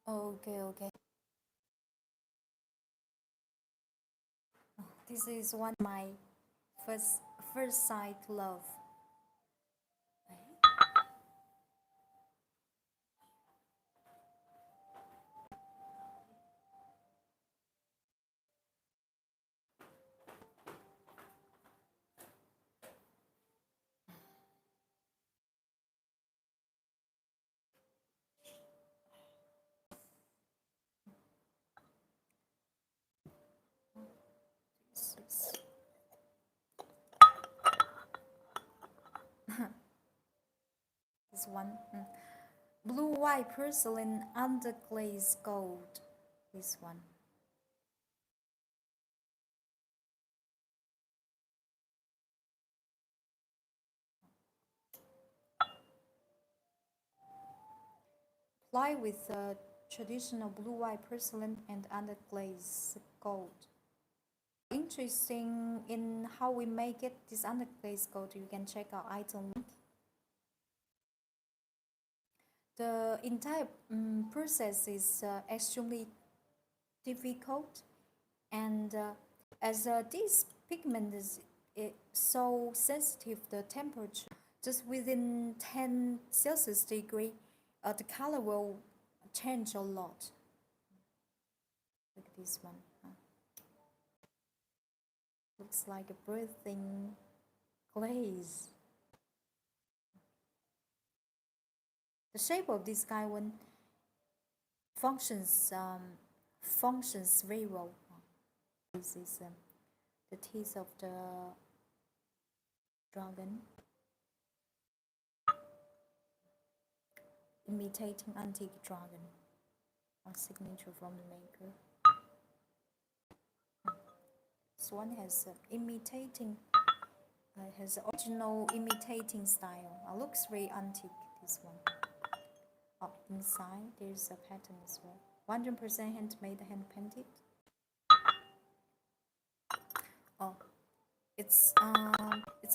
S1: Okay. This is one of my first sight love. This one, blue white porcelain underglazed gold. This one. Apply with traditional blue-white porcelain and underglaze gold. Interesting in how we make it, this underglaze gold, you can check our item link. The entire process is extremely difficult, and as this pigment is so sensitive the temperature, just within 10 Celsius degree, the color will change a lot. Look at this one. Looks like a breathing glaze. The shape of this guy one functions very well. This is the teeth of the dragon, imitating antique dragon, a signature from the maker. This one has imitating, has original imitating style. Looks very antique. This one. Inside there's a pattern as well. 100% handmade, hand painted. It's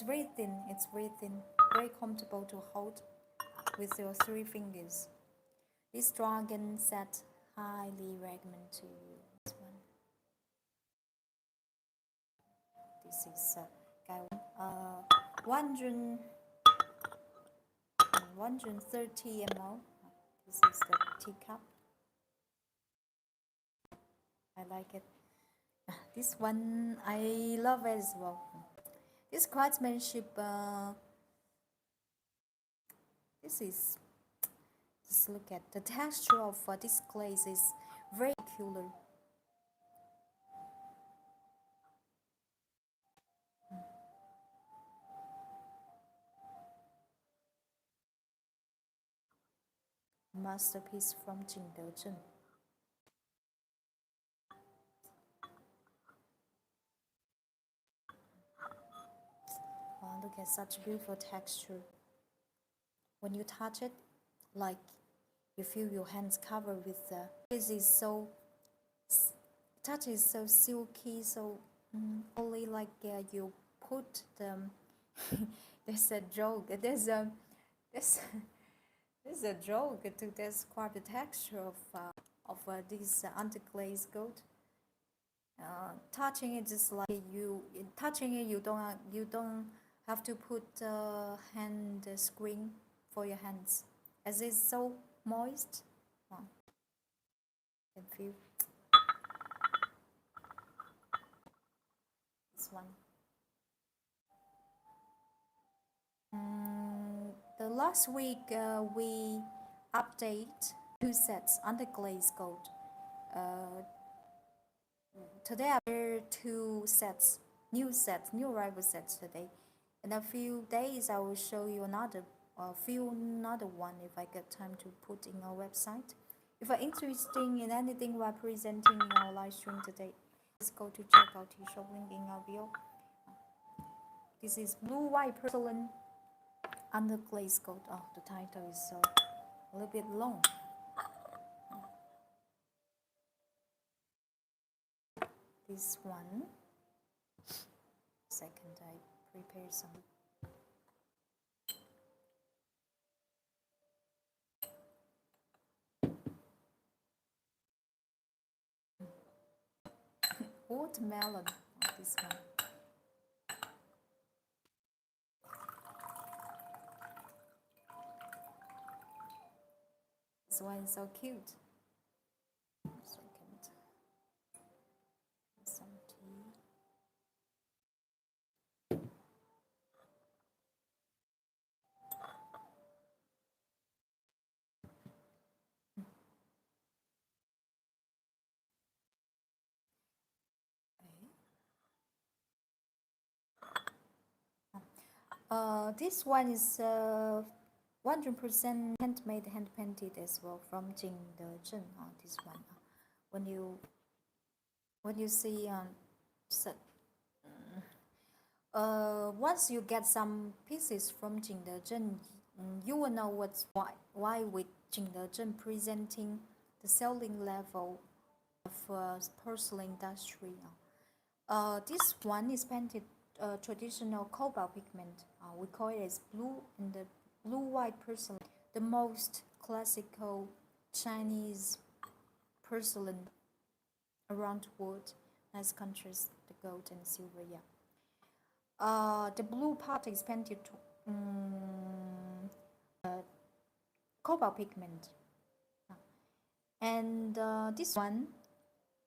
S1: very thin. It's very thin. Very comfortable to hold with your 3 fingers. This dragon set highly recommend to you. This one. This is guy 130 ml. This is the teacup. I like it. This one I love as well. This craftsmanship, this is, just look at the texture of this glaze is very peculiar. Masterpiece from Jingdezhen. Oh, look at such beautiful texture. When you touch it, like you feel your hands covered with this is so, touch is so silky, so only like you put the there's a joke, there's a joke to describe the texture of this underglaze gold. Touching it just like you don't have to put hand screen for your hands, as it's so moist. You can feel this one. The last week we update 2 sets underglaze gold. Today I have 2 sets, new arrival sets today. In a few days I will show you another one if I get time to put in our website. If you're interested in anything we're presenting in our live stream today, please go to check out the shop link in our bio. This is blue-white porcelain underglaze gold. Oh, the title is a little bit long. This one. Second, I prepare some. Watermelon. Oh, this one. This one is so cute. Second, some tea. This one is 100% handmade, hand painted as well from Jingdezhen. This one, when you see once you get some pieces from Jingdezhen, you will know why with Jingdezhen presenting the selling level of porcelain industry. This one is painted traditional cobalt pigment. We call it as blue and the blue-white porcelain, the most classical Chinese porcelain around the world, as contrast the gold and silver. Yeah. The blue part is painted cobalt pigment, and this one,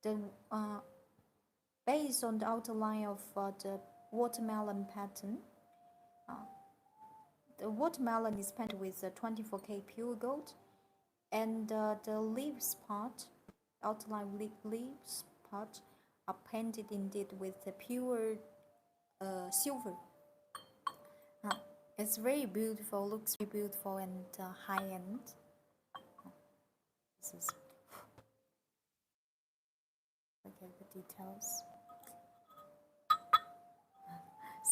S1: the based on the outline of the watermelon pattern. The watermelon is painted with 24K pure gold, and the leaves part, outline leaves part, are painted indeed with the pure silver. It's very beautiful, looks very beautiful and high end. This is look at the details.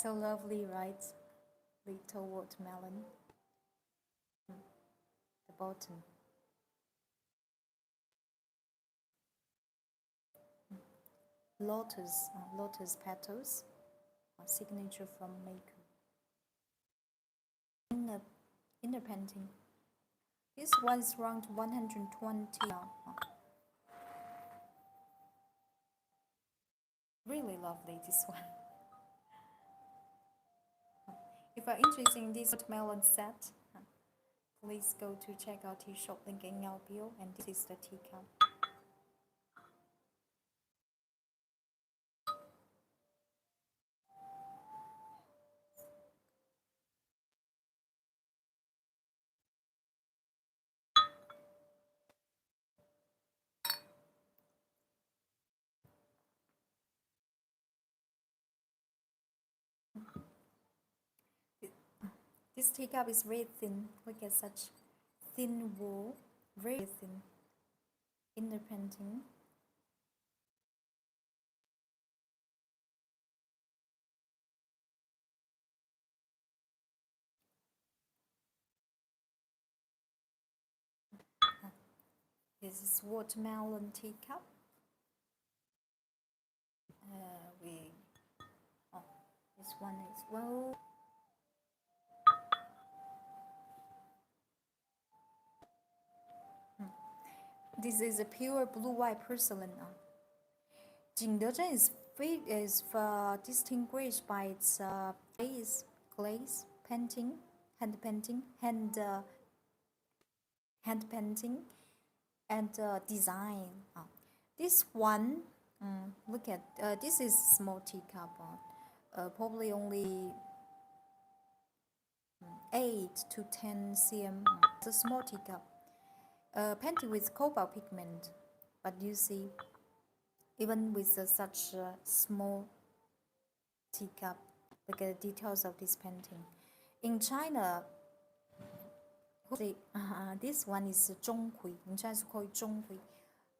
S1: So lovely, right? Little watermelon. The bottom. Lotus petals, a signature from maker. In the painting, this one's around 120. Really lovely, this one. If you're interested in this watermelon set, please go to check out tea shop link in our bio, and this is the teacup. This teacup is very thin. Look at such thin wall, very thin. In the painting, this is watermelon teacup. This one as well. This is a pure blue-white porcelain. Jingdezhen is distinguished by its glaze painting, hand painting, and design. This one, look at this is small teacup. Probably only 8 to 10 cm. It's a small teacup. Painted with cobalt pigment, but you see, even with such a small teacup, look at the details of this painting. In China, this one is Zhonghui. In China, it's called Zhonghui.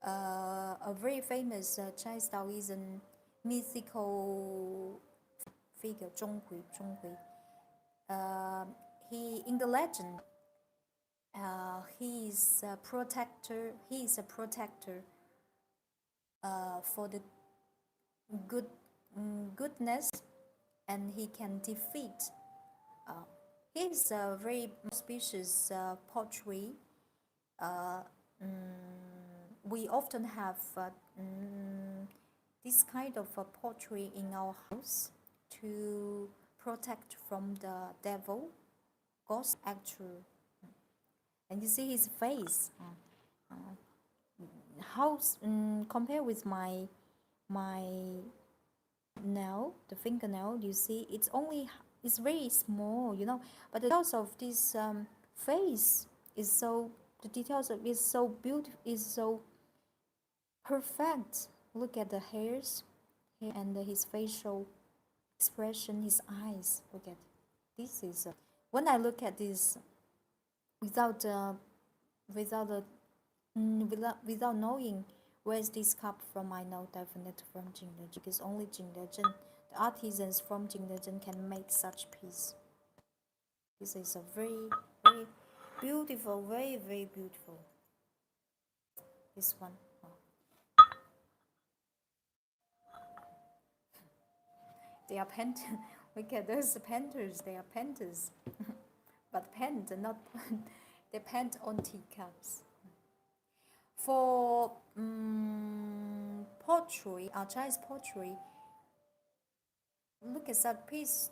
S1: A very famous Chinese Taoism mythical figure, Zhonghui. He in the legend, he is a protector. He is a protector for the goodness, and he can defeat. He is a very auspicious pottery. We often have this kind of pottery in our house to protect from the devil, ghost actually. And you see his face. How compare with my nail, the fingernail? You see, it's very small, But the details of this face is so. The details of it is so beautiful. Is so perfect. Look at the hairs, and his facial expression, his eyes. Look at this is when I look at this without knowing where's this cup from, I know definitely from Jingdezhen, because only Jingdezhen, the artisans from Jingdezhen can make such piece. This is a very very beautiful, very, very beautiful. This one. Oh. They are paint. Look at those painters. They are painters, but paint, not they paint on teacups. For pottery, Chinese pottery, look at that piece,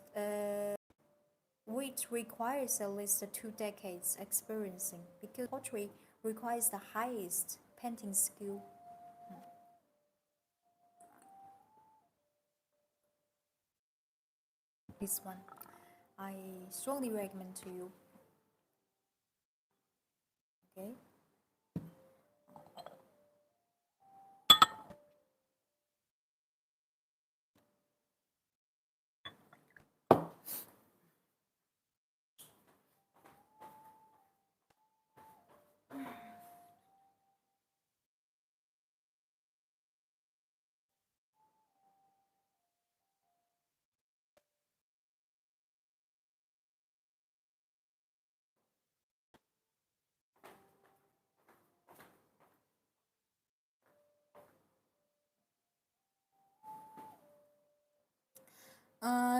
S1: which requires at least 2 decades experiencing, because pottery requires the highest painting skill. This one, I strongly recommend to you. Okay.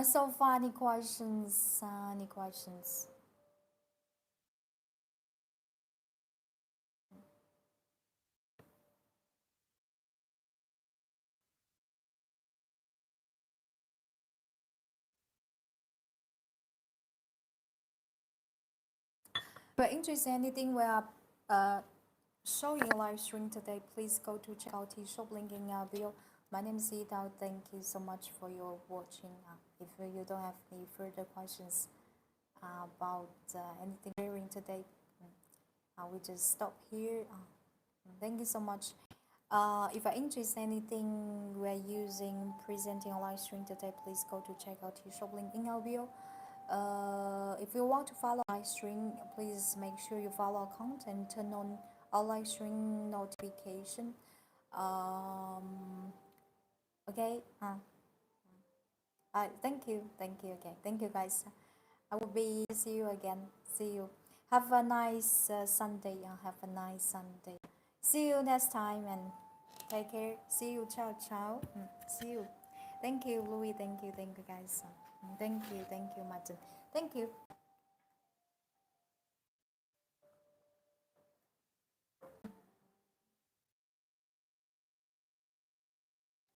S1: So far, any questions? Any questions? If you're interested in anything we are showing a live stream today, please go to check out the shop link in our bio. My name is Ida. Thank you so much for your watching. If you don't have any further questions about anything during today, we just stop here. Thank you so much. If you're interested in anything we're using presenting a live stream today, please go to check out the shop link in our bio. If you want to follow live stream, please make sure you follow our account and turn on our live stream notification. Okay. Thank you. Okay. Thank you, guys. I will be see you again. See you. Have a nice Sunday. Have a nice Sunday. See you next time and take care. See you. Ciao, ciao. See you. Thank you, Louis. Thank you, guys. Thank you, Martin. Thank you.